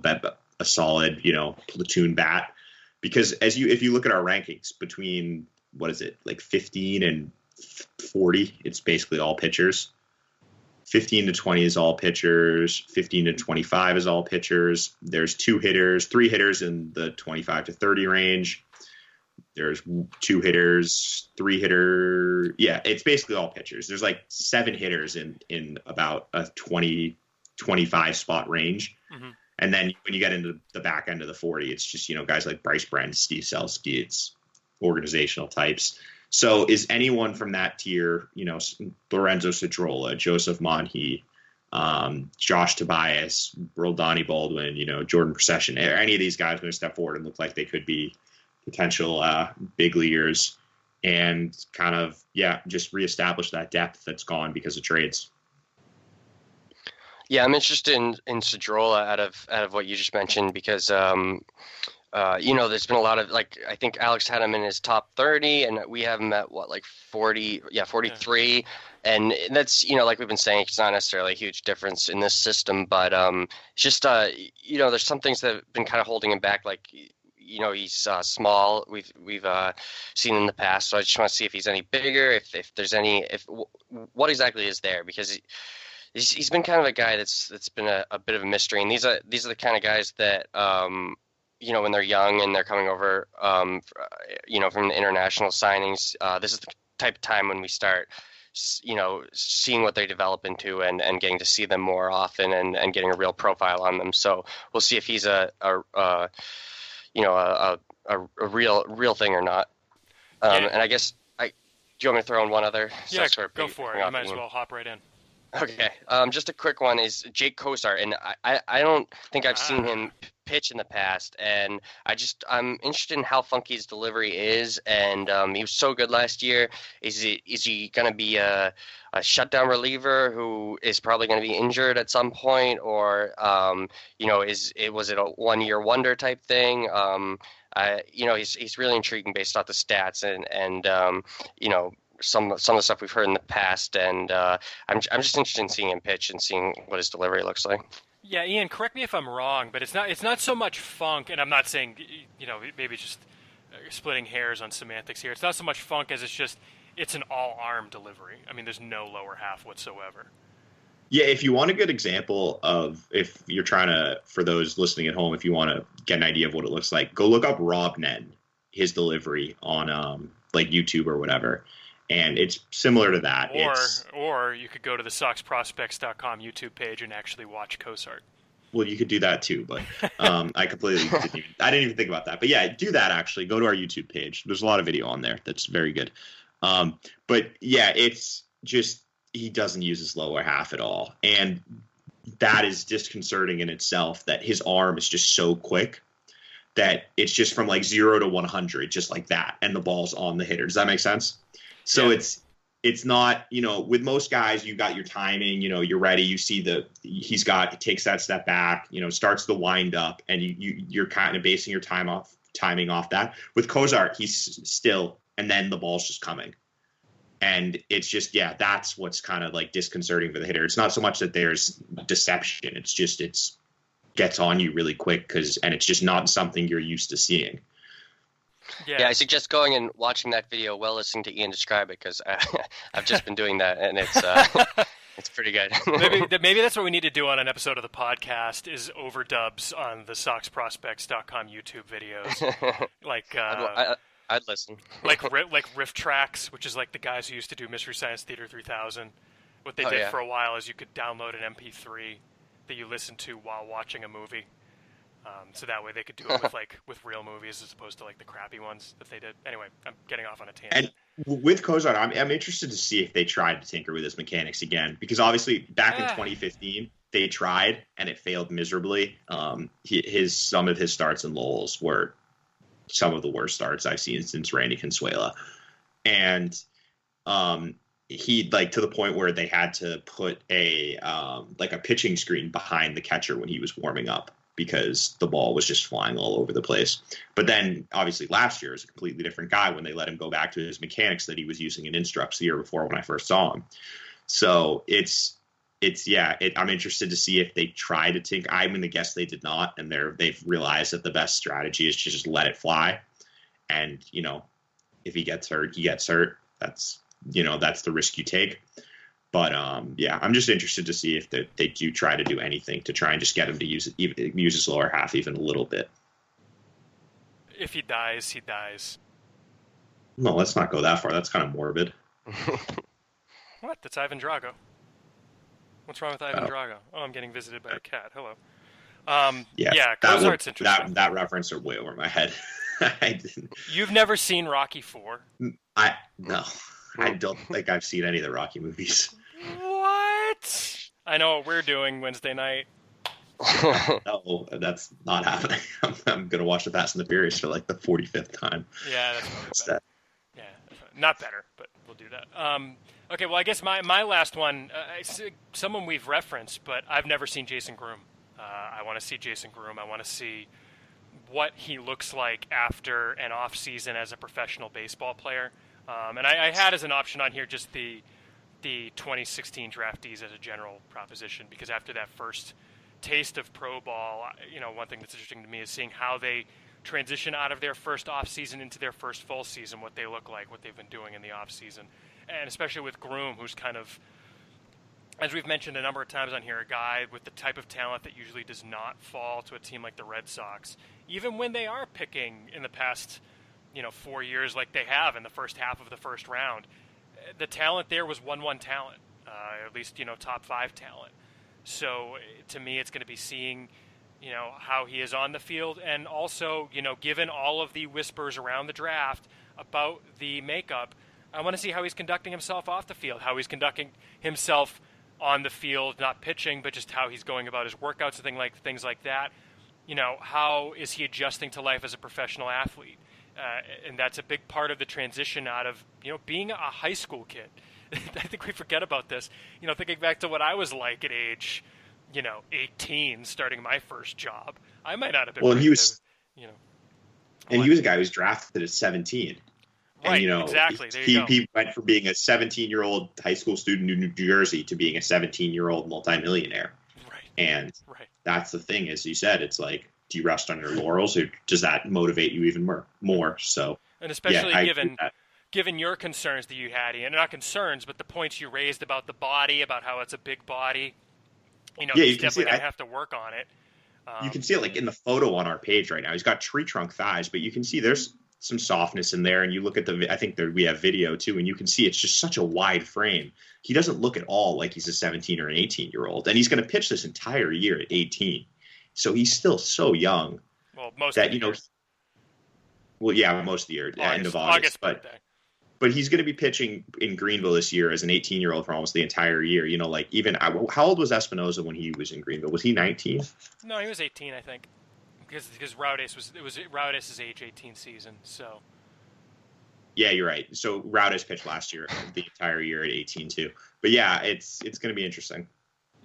a solid, you know, platoon bat? Because if you look at our rankings between, what is it, like 15 and 40, it's basically all pitchers. 15 to 20 is all pitchers. 15 to 25 is all pitchers. There's 3 hitters in the 25 to 30 range. There's 2 hitters, 3 hitter. Yeah, it's basically all pitchers. There's like 7 hitters in about a 20, 25 spot range. Mm-hmm. And then when you get into the back end of the 40, it's just, you know, guys like Bryce Brent, Steve Selsky, it's organizational types. So is anyone from that tier, you know, Lorenzo Cedrola, Joseph Monhe, Josh Tobias, Donnie Baldwin, you know, Jordan Procession, are any of these guys going to step forward and look like they could be potential big leaguers and kind of, just reestablish that depth that's gone because of trades? Yeah, I'm interested in Cedrola out of what you just mentioned because you know, there's been a lot of, like, I think Alex had him in his top 30 and we have him at 43. Yeah. And that's, you know, like we've been saying, it's not necessarily a huge difference in this system, but it's just, you know, there's some things that have been kind of holding him back. Like, you know, he's small. We've seen in the past. So I just want to see if he's any bigger, if there's any, what exactly is there, because he's been kind of a guy that's been a bit of a mystery. And these are the kind of guys that, you know, when they're young and they're coming over, you know, from the international signings, this is the type of time when we start, you know, seeing what they develop into and getting to see them more often and getting a real profile on them. So we'll see if he's a real thing or not. And I guess do you want me to throw in one other? Yeah, go for it. You might as well hop right in. Okay. Just a quick one is Jake Cozart, and I don't think I've seen him pitch in the past, and I'm interested in how funky his delivery is, and he was so good last year. Is he going to be a shutdown reliever who is probably going to be injured at some point, or you know, was it a 1-year wonder type thing? You know, he's really intriguing based off the stats and you know, some of the stuff we've heard in the past, and I'm just interested in seeing him pitch and seeing what his delivery looks like. Yeah, Ian, correct me if I'm wrong, but it's not so much funk, and I'm not saying, you know, maybe just splitting hairs on semantics here. It's not so much funk as it's an all-arm delivery. I mean, there's no lower half whatsoever. Yeah, if you want a good example of, if you're trying to, for those listening at home, if you want to get an idea of what it looks like, go look up Rob Nen, his delivery on like YouTube or whatever. And it's similar to that. Or you could go to the SoxProspects.com YouTube page and actually watch Cozart. Well, you could do that too, but I completely didn't even think about that. But yeah, do that actually. Go to our YouTube page. There's a lot of video on there that's very good. But yeah, it's just he doesn't use his lower half at all. And that is disconcerting in itself, that his arm is just so quick that it's just from like 0 to 100, just like that. And the ball's on the hitter. Does that make sense? So yeah. It's not, you know, with most guys, you got your timing, you know, you're ready. You see he takes that step back, you know, starts the wind up, and you're kind of basing your timing off that. With Cozart, he's still, and then the ball's just coming. And it's just, that's what's kind of like disconcerting for the hitter. It's not so much that there's deception. It's just, gets on you really quick and it's just not something you're used to seeing. Yeah, I suggest going and watching that video while listening to Ian describe it, because I've just been doing that, and it's pretty good. maybe that's what we need to do on an episode of the podcast, is overdubs on the SoxProspects.com YouTube videos. Like I'd listen. like riff tracks, which is like the guys who used to do Mystery Science Theater 3000. What they did for a while is you could download an MP3 that you listen to while watching a movie. So that way they could do it with real movies as opposed to like the crappy ones that they did. Anyway, I'm getting off on a tangent. And with Cozart, I'm interested to see if they tried to tinker with his mechanics again, because obviously back in 2015 they tried and it failed miserably. Some of his starts in Lowell's were some of the worst starts I've seen since Randy Consuela, and he like to the point where they had to put a like a pitching screen behind the catcher when he was warming up because the ball was just flying all over the place. But then obviously last year is a completely different guy when they let him go back to his mechanics that he was using in Instructs the year before when I first saw him. So I'm interested to see if they try to take. I'm going to guess they did not, and they've realized that the best strategy is to just let it fly. And if he gets hurt, he gets hurt. That's the risk you take. But I'm just interested to see if they do try to do anything to try and just get him to use his lower half even a little bit. If he dies, he dies. No, let's not go that far. That's kind of morbid. What? That's Ivan Drago. What's wrong with Ivan Drago? Oh, I'm getting visited by a cat. Hello. Cozart's interesting. That reference are way over my head. I didn't. You've never seen Rocky IV? No. I don't think I've seen any of the Rocky movies. What? I know what we're doing Wednesday night. No, that's not happening. I'm going to watch The Fast and the Furious for like the 45th time. Yeah, that's better. Yeah, not better, but we'll do that. Okay, well, I guess my last one, someone we've referenced, but I've never seen Jason Groom. I want to see Jason Groom. I want to see what he looks like after an off season as a professional baseball player. And I had as an option on here just the 2016 draftees as a general proposition, because after that first taste of pro ball, one thing that's interesting to me is seeing how they transition out of their first off season into their first full season, what they look like, what they've been doing in the off season. And especially with Groom, who's kind of, as we've mentioned a number of times on here, a guy with the type of talent that usually does not fall to a team like the Red Sox, even when they are picking in the past 4 years like they have in the first half of the first round. The talent there was 1-1 talent, at least, top 5 talent. So to me, it's going to be seeing, how he is on the field. And also, given all of the whispers around the draft about the makeup, I want to see how he's conducting himself off the field, how he's conducting himself on the field, not pitching, but just how he's going about his workouts and things like that. How is he adjusting to life as a professional athlete? And that's a big part of the transition out of, being a high school kid. I think we forget about this. Thinking back to what I was like at age, 18, starting my first job. I might not have been. Well, and he was, and he was a guy who was drafted at 17. Right, and, exactly. There you go. He went from being a 17-year-old high school student in New Jersey to being a 17-year-old multimillionaire. Right. And that's the thing, as you said, it's like, do you rest on your laurels, or does that motivate you even more? So, and especially given your concerns that you had, and not concerns, but the points you raised about the body, about how it's a big body, he's definitely going to have to work on it. You can see it like in the photo on our page right now. He's got tree trunk thighs, but you can see there's some softness in there. And you look at I think we have video too, and you can see it's just such a wide frame. He doesn't look at all like he's a 17 or an 18-year-old, and he's going to pitch this entire year at 18. So he's still so young. Well, most of the year. Most of the year, end of August. But he's going to be pitching in Greenville this year as an 18-year-old for almost the entire year. How old was Espinosa when he was in Greenville? Was he 19? No, he was 18, I think, because Raudes was Raudes' age 18 season. So. Yeah, you're right. So Raudes pitched last year, the entire year at 18 too. But yeah, it's going to be interesting.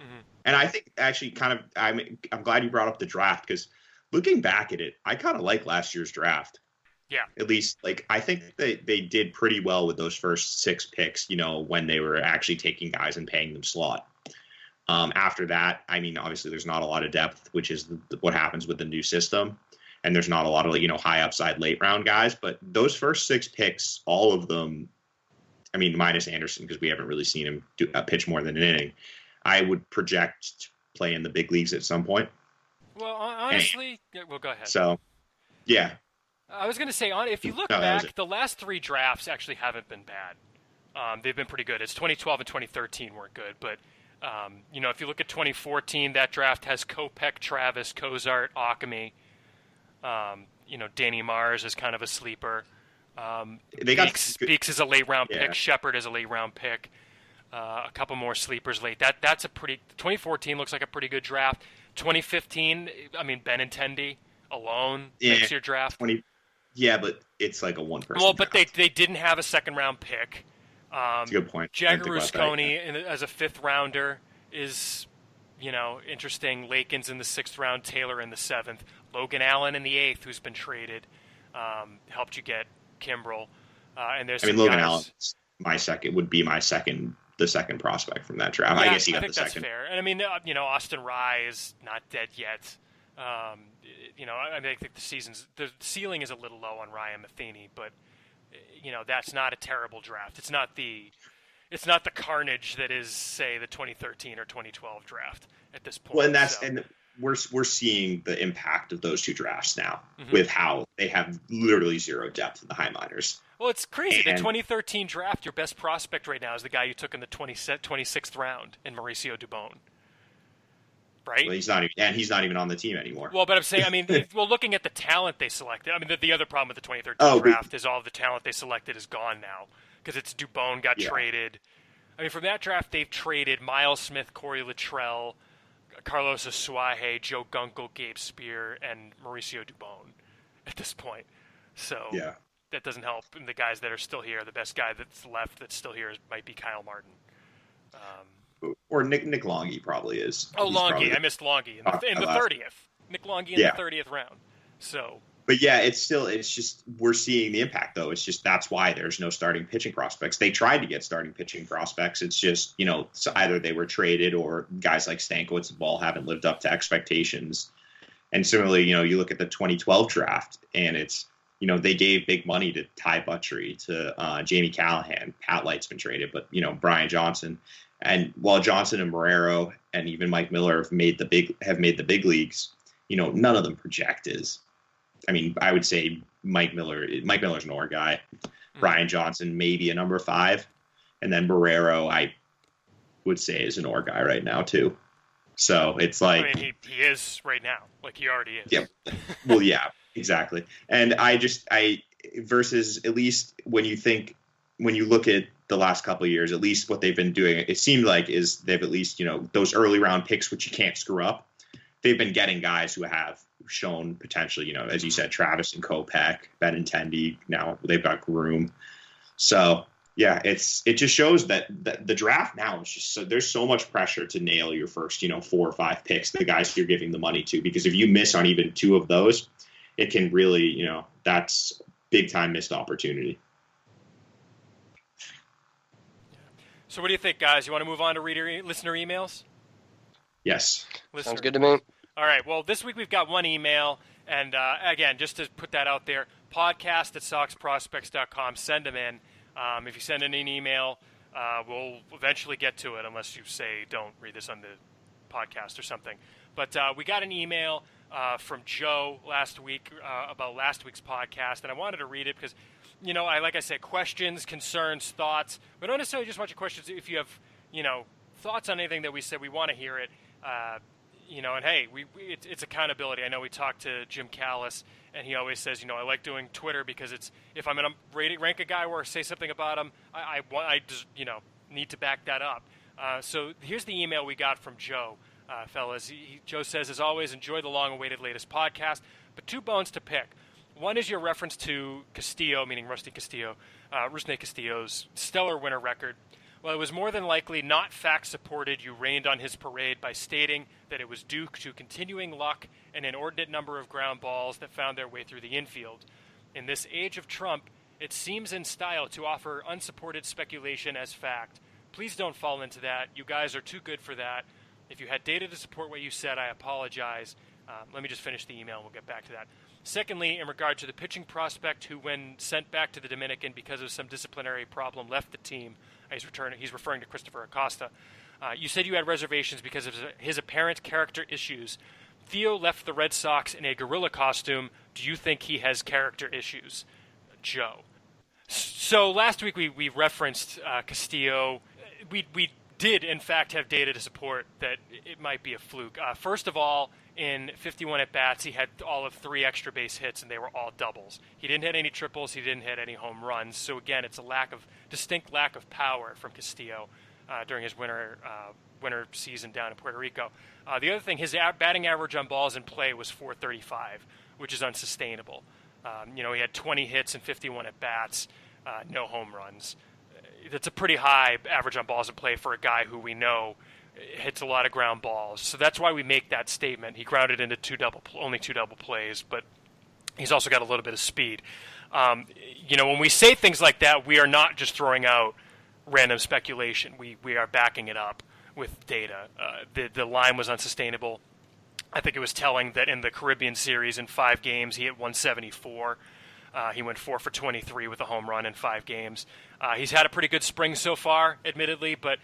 Mm-hmm. And I think actually I'm glad you brought up the draft, because looking back at it, I kind of like last year's draft. Yeah. At least, I think they did pretty well with those first 6 picks, when they were actually taking guys and paying them slot. After that, obviously there's not a lot of depth, which is what happens with the new system. And there's not a lot of, high upside late round guys. But those first 6 picks, all of them, minus Anderson, because we haven't really seen him pitch more than an inning, I would project to play in the big leagues at some point. Well, honestly, go ahead. So, yeah. I was going to say, if you look back, the last 3 drafts actually haven't been bad. They've been pretty good. It's 2012 and 2013 weren't good, but if you look at 2014, that draft has Kopech, Travis, Cozart, Ockamy. Danny Mars is kind of a sleeper. Speaks as a late round pick. Shepard is a late round pick. A couple more sleepers late. That's a pretty. 2014 looks like a pretty good draft. 2015, Benintendi alone makes your draft. Yeah, but it's like a one person. Well, but they didn't have a second round pick. That's a good point. Jagger Rusconi as a 5th rounder is, interesting. Lakins in the 6th round, Taylor in the 7th, Logan Allen in the 8th, who's been traded, helped you get Kimbrel. And there's Logan Allen would be the second prospect from that draft. Yeah, I guess he got the that's second. Fair. And Austin Rye is not dead yet. I think the ceiling is a little low on Ryan Matheny, but that's not a terrible draft. It's not the carnage that is, say, the 2013 or 2012 draft at this point. Well, and we're seeing the impact of those two drafts now with how they have literally zero depth in the high minors. Well, it's crazy. The 2013 draft, your best prospect right now is the guy you took in the 26th round in Mauricio Dubon. Right? Well, he's not even on the team anymore. Well, but I'm saying, looking at the talent they selected, the other problem with the 2013 draft is all of the talent they selected is gone now because it's Dubon got traded. From that draft, they've traded Miles Smith, Corey Luttrell, Carlos Asuaje, Joe Gunkel, Gabe Spear, and Mauricio Dubon at this point. So that doesn't help. And the guys that are still here, the best guy that's left that's still here might be Kyle Martin. Or Nick Longy probably is. Oh, Longy. I missed Longy in the 30th. Nick Longy in the 30th round. So. But it's just we're seeing the impact, though. It's just that's why there's no starting pitching prospects. They tried to get starting pitching prospects. It's just, so either they were traded or guys like Stankiewicz and Ball haven't lived up to expectations. And similarly, you look at the 2012 draft and it's, they gave big money to Ty Buttrey, to Jamie Callahan. Pat Light's been traded, but, Brian Johnson. And while Johnson and Marrero and even Mike Miller have made the big leagues, none of them project as. I would say Mike Miller's an OR guy. Brian Johnson maybe a number 5, and then Marrero I would say is an OR guy right now too. So it's like he is right now, like he already is. Yeah. Well, yeah, exactly. And I versus at least when you look at the last couple of years, at least what they've been doing, it seemed like is they've at least, those early round picks, which you can't screw up. They've been getting guys who have shown potential, as you said, Travis and Kopech, Benintendi. Now they've got Groom. So yeah, it just shows that the draft now is just there's so much pressure to nail your first, 4 or 5 picks, the guys you're giving the money to, because if you miss on even 2 of those, it can really, that's big time missed opportunity. So what do you think, guys? You want to move on to listener emails? Yes. Sounds good to me. All right. Well, this week we've got one email. And, again, just to put that out there, podcast@soxprospects.com. Send them in. If you send in an email, we'll eventually get to it unless you say don't read this on the podcast or something. But we got an email from Joe last week about last week's podcast, and I wanted to read it because, like I said, questions, concerns, thoughts. We don't necessarily just want your questions. If you have, thoughts on anything that we said, we want to hear it. And hey, it's accountability. I know we talked to Jim Callis, and he always says, I like doing Twitter because it's if I'm going to rank a guy or say something about him, I just, need to back that up. So here's the email we got from Joe, fellas. Joe says, as always, enjoy the long-awaited latest podcast, but 2 bones to pick. One is your reference to Castillo, meaning Rusney Castillo's stellar winter record. Well, it was more than likely not fact-supported. You rained on his parade by stating that it was due to continuing luck and an inordinate number of ground balls that found their way through the infield. In this age of Trump, it seems in style to offer unsupported speculation as fact. Please don't fall into that. You guys are too good for that. If you had data to support what you said, I apologize. Let me just finish the email and we'll get back to that. Secondly, in regard to the pitching prospect who, when sent back to the Dominican because of some disciplinary problem, left the team, he's referring to Christopher Acosta. You said you had reservations because of his apparent character issues. Theo left the Red Sox in a gorilla costume. Do you think he has character issues? Joe. So last week we referenced Castillo. We did, in fact, have data to support that it might be a fluke. First of all, in 51 at-bats, he had all of 3 extra base hits, and they were all doubles. He didn't hit any triples. He didn't hit any home runs. So, again, it's a distinct lack of power from Castillo during his winter season down in Puerto Rico. The other thing, his batting average on balls in play was .435, which is unsustainable. He had 20 hits and 51 at-bats, no home runs. that's a pretty high average on balls in play for a guy who we know hits a lot of ground balls. So that's why we make that statement. He grounded into only two double plays, but he's also got a little bit of speed. When we say things like that, we are not just throwing out random speculation. We are backing it up with data. The line was unsustainable. I think it was telling that in the Caribbean series in 5 games, he hit 174. He went 4 for 23 with a home run in 5 games. He's had a pretty good spring so far, admittedly, but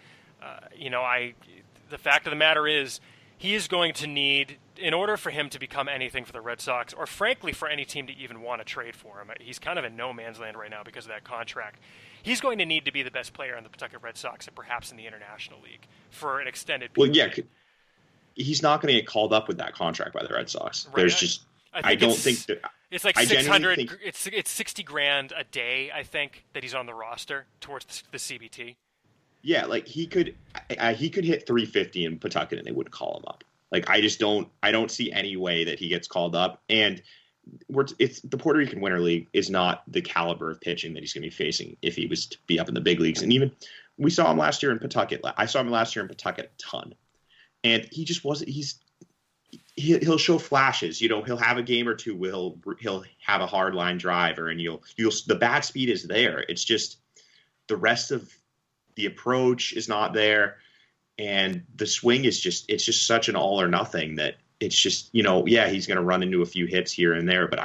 the fact of the matter is he is going to need, in order for him to become anything for the Red Sox, or frankly for any team to even want to trade for him, he's kind of in no man's land right now because of that contract. He's going to need to be the best player on the Pawtucket Red Sox and perhaps in the International League for an extended period. Well, yeah, he's not going to get called up with that contract by the Red Sox. Right. There's just I don't think that it's like 600. It's 60 grand a day. I think that he's on the roster towards the CBT. Yeah, like he could hit 350 in Pawtucket and they wouldn't call him up. Like I don't see any way that he gets called up. And it's the Puerto Rican Winter League is not the caliber of pitching that he's going to be facing if he was to be up in the big leagues. And even we saw him last year in Pawtucket. I saw him last year in Pawtucket a ton, and he just wasn't. He'll show flashes. He'll have a game or two. He'll have a hard line driver, and the bat speed is there. It's just the rest of the approach is not there, and the swing is it's just such an all or nothing that it's just he's going to run into a few hits here and there, but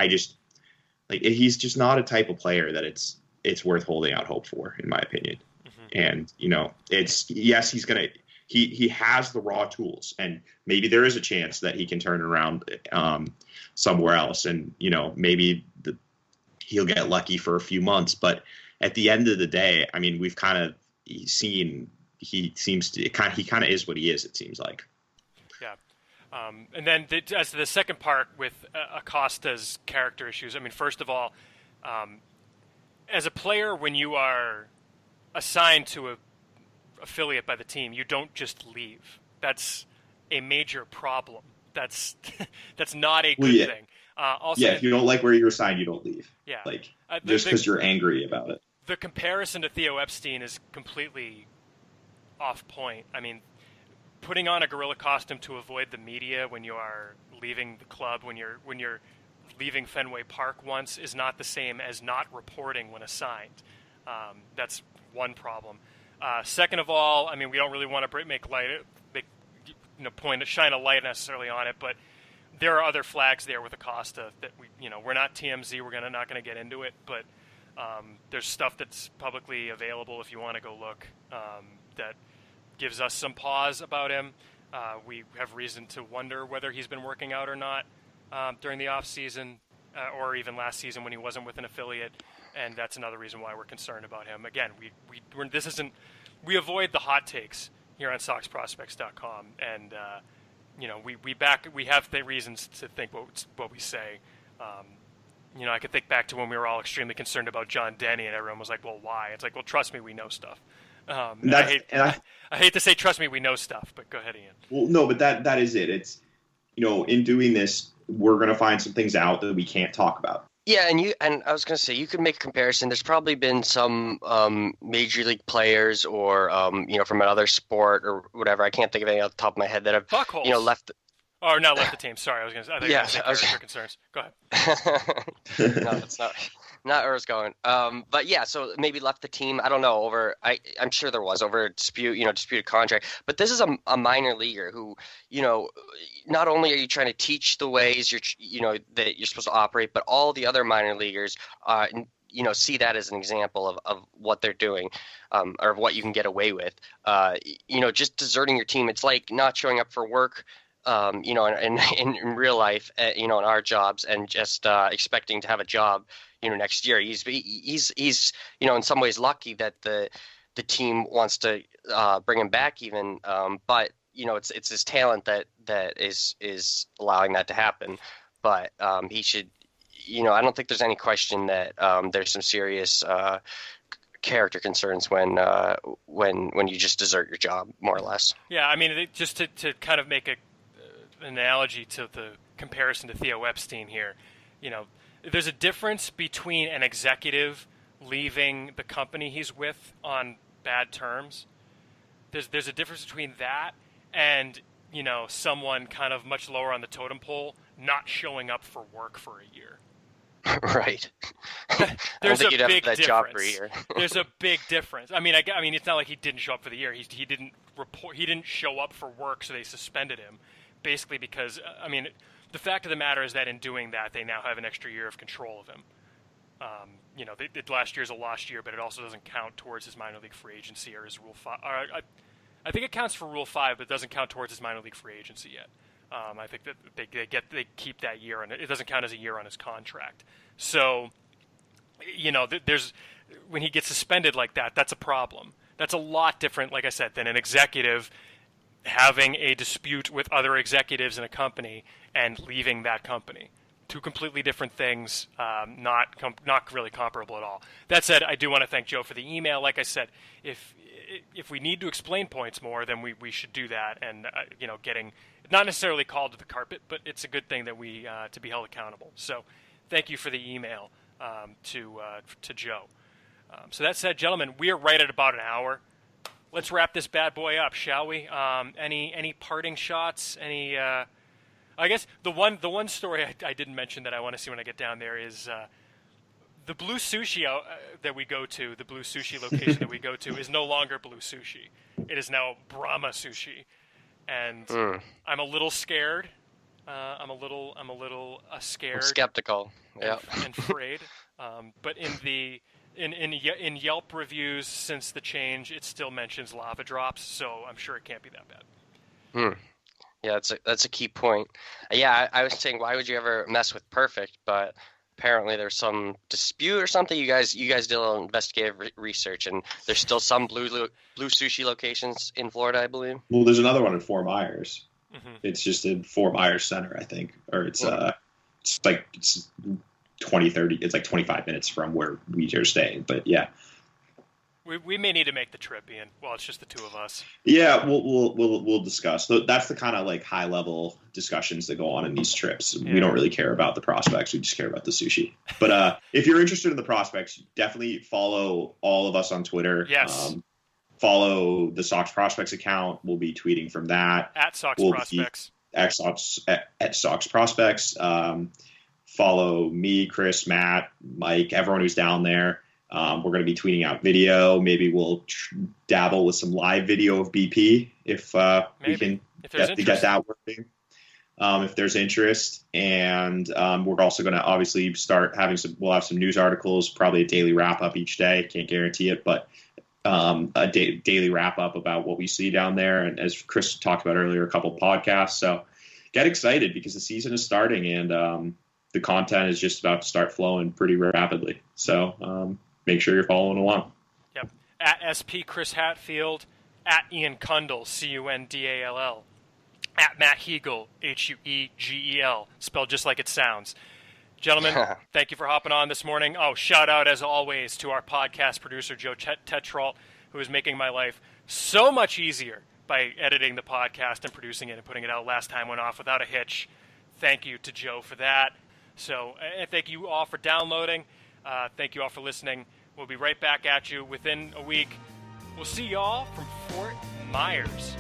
he's just not a type of player that it's worth holding out hope for, in my opinion. Mm-hmm. And he's going to he has the raw tools, and maybe there is a chance that he can turn it around somewhere else, and maybe he'll get lucky for a few months, but at the end of the day, I mean, we've kind of seen he kind of is what he is, it seems like. Yeah. And then as to the second part with Acosta's character issues, I mean, first of all, as a player, when you are assigned to a affiliate by the team, you don't just leave. That's a major problem. That's not a good thing. Also, if you don't like where you're assigned, you don't leave. Yeah. Just because you're angry about it. The comparison to Theo Epstein is completely off point. I mean, putting on a gorilla costume to avoid the media when you are leaving the club, when you're leaving Fenway Park once, is not the same as not reporting when assigned. That's one problem. Second of all, I mean, we don't really want to shine a light necessarily on it, but there are other flags there with Acosta that we're not TMZ. We're not going to get into it, but there's stuff that's publicly available if you want to go look that gives us some pause about him. We have reason to wonder whether he's been working out or not during the off season or even last season when he wasn't with an affiliate, and that's another reason why we're concerned about him. Again, we avoid the hot takes here on SoxProspects.com, and we have the reasons to think what we say. I could think back to when we were all extremely concerned about John Denny, and everyone was like, "Well, why?" It's like, "Well, trust me, we know stuff." I hate to say, "Trust me, we know stuff," but go ahead, Ian. Well, no, but that is it. It's in doing this, we're going to find some things out that we can't talk about. Yeah, and I was going to say, you could make a comparison. There's probably been some major league players or from another sport or whatever. I can't think of any off the top of my head that have left. Or not left the team. Sorry, I was going to say. I was concerns. Go ahead. No, that's not where I was going. But yeah, so maybe left the team. I don't know I'm sure there was over a disputed contract. But this is a minor leaguer who, not only are you trying to teach the ways that you're supposed to operate, but all the other minor leaguers, see that as an example of what they're doing, or what you can get away with. Just deserting your team. It's like not showing up for work. In real life, in our jobs, and just expecting to have a job, next year. He's in some ways lucky that the team wants to bring him back, even. But it's his talent that is allowing that to happen. But he should, I don't think there's any question that there's some serious character concerns when you just desert your job, more or less. Yeah, I mean, just to kind of make an analogy to the comparison to Theo Epstein here, there's a difference between an executive leaving the company he's with on bad terms. There's a difference between that and, you know, someone kind of much lower on the totem pole not showing up for work for a year. Right. There's a big that job for a difference. year. There's a big difference. I mean, it's not like he didn't show up for the year. He didn't report. He didn't show up for work, so they suspended him, basically because the fact of the matter is that in doing that, they now have an extra year of control of him. You know, last year's a lost year, but it also doesn't count towards his minor league free agency or his Rule 5. I think it counts for Rule 5, but it doesn't count towards his minor league free agency yet. I think that they keep that year, and it doesn't count as a year on his contract. So, you know, when he gets suspended like that, that's a problem. That's a lot different, like I said, than an executive having a dispute with other executives in a company and leaving that company. Two completely different things, not really comparable at all. That said, I do want to thank Joe for the email. Like I said, if we need to explain points more, then we should do that. And you know, getting not necessarily called to the carpet, but it's a good thing that we to be held accountable. So, thank you for the email to Joe. So that said, gentlemen, we are right at about an hour. Let's wrap this bad boy up, shall we? Any parting shots? Any? I guess the one story I didn't mention that I want to see when I get down there is the Blue Sushi that we go to. The Blue Sushi location that we go to is no longer Blue Sushi. It is now Brahma Sushi, and I'm a little scared. I'm a little scared. I'm skeptical. Yeah. And afraid. But in Yelp reviews since the change, it still mentions lava drops, so I'm sure it can't be that bad. Yeah, that's a key point. Yeah, I was saying, why would you ever mess with Perfect? But apparently there's some dispute or something. You guys did a little investigative research, and there's still some Blue Sushi locations in Florida, I believe. Well, there's another one in Fort Myers. Mm-hmm. It's just in Fort Myers Center, I think, or it's 20-30. It's like 25 minutes from where we are staying. But yeah. We may need to make the trip, Ian. Well, it's just the two of us. Yeah, we'll discuss. That's the kind of like high level discussions that go on in these trips. Yeah. We don't really care about the prospects. We just care about the sushi. But if you're interested in the prospects, definitely follow all of us on Twitter. Yes. Follow the Sox Prospects account. We'll be tweeting from that. At Sox Prospects. At Sox Prospects. Follow me, Chris, Matt, Mike, everyone who's down there. We're going to be tweeting out video. Maybe we'll dabble with some live video of BP if we can get that working. If there's interest. And we're also going to obviously start having we'll have some news articles, probably a daily wrap up each day. Can't guarantee it, but a daily wrap up about what we see down there. And as Chris talked about earlier, a couple podcasts. So get excited because the season is starting and the content is just about to start flowing pretty rapidly. So make sure you're following along. Yep. At SP Chris Hatfield, at Ian Cundall, Cundall, at Matt Hegel, Huegel, spelled just like it sounds. Gentlemen, thank you for hopping on this morning. Oh, shout out as always to our podcast producer, Joe Tetrault, who is making my life so much easier by editing the podcast and producing it and putting it out. Last time went off without a hitch. Thank you to Joe for that. So thank you all for downloading. Thank you all for listening. We'll be right back at you within a week. We'll see y'all from Fort Myers.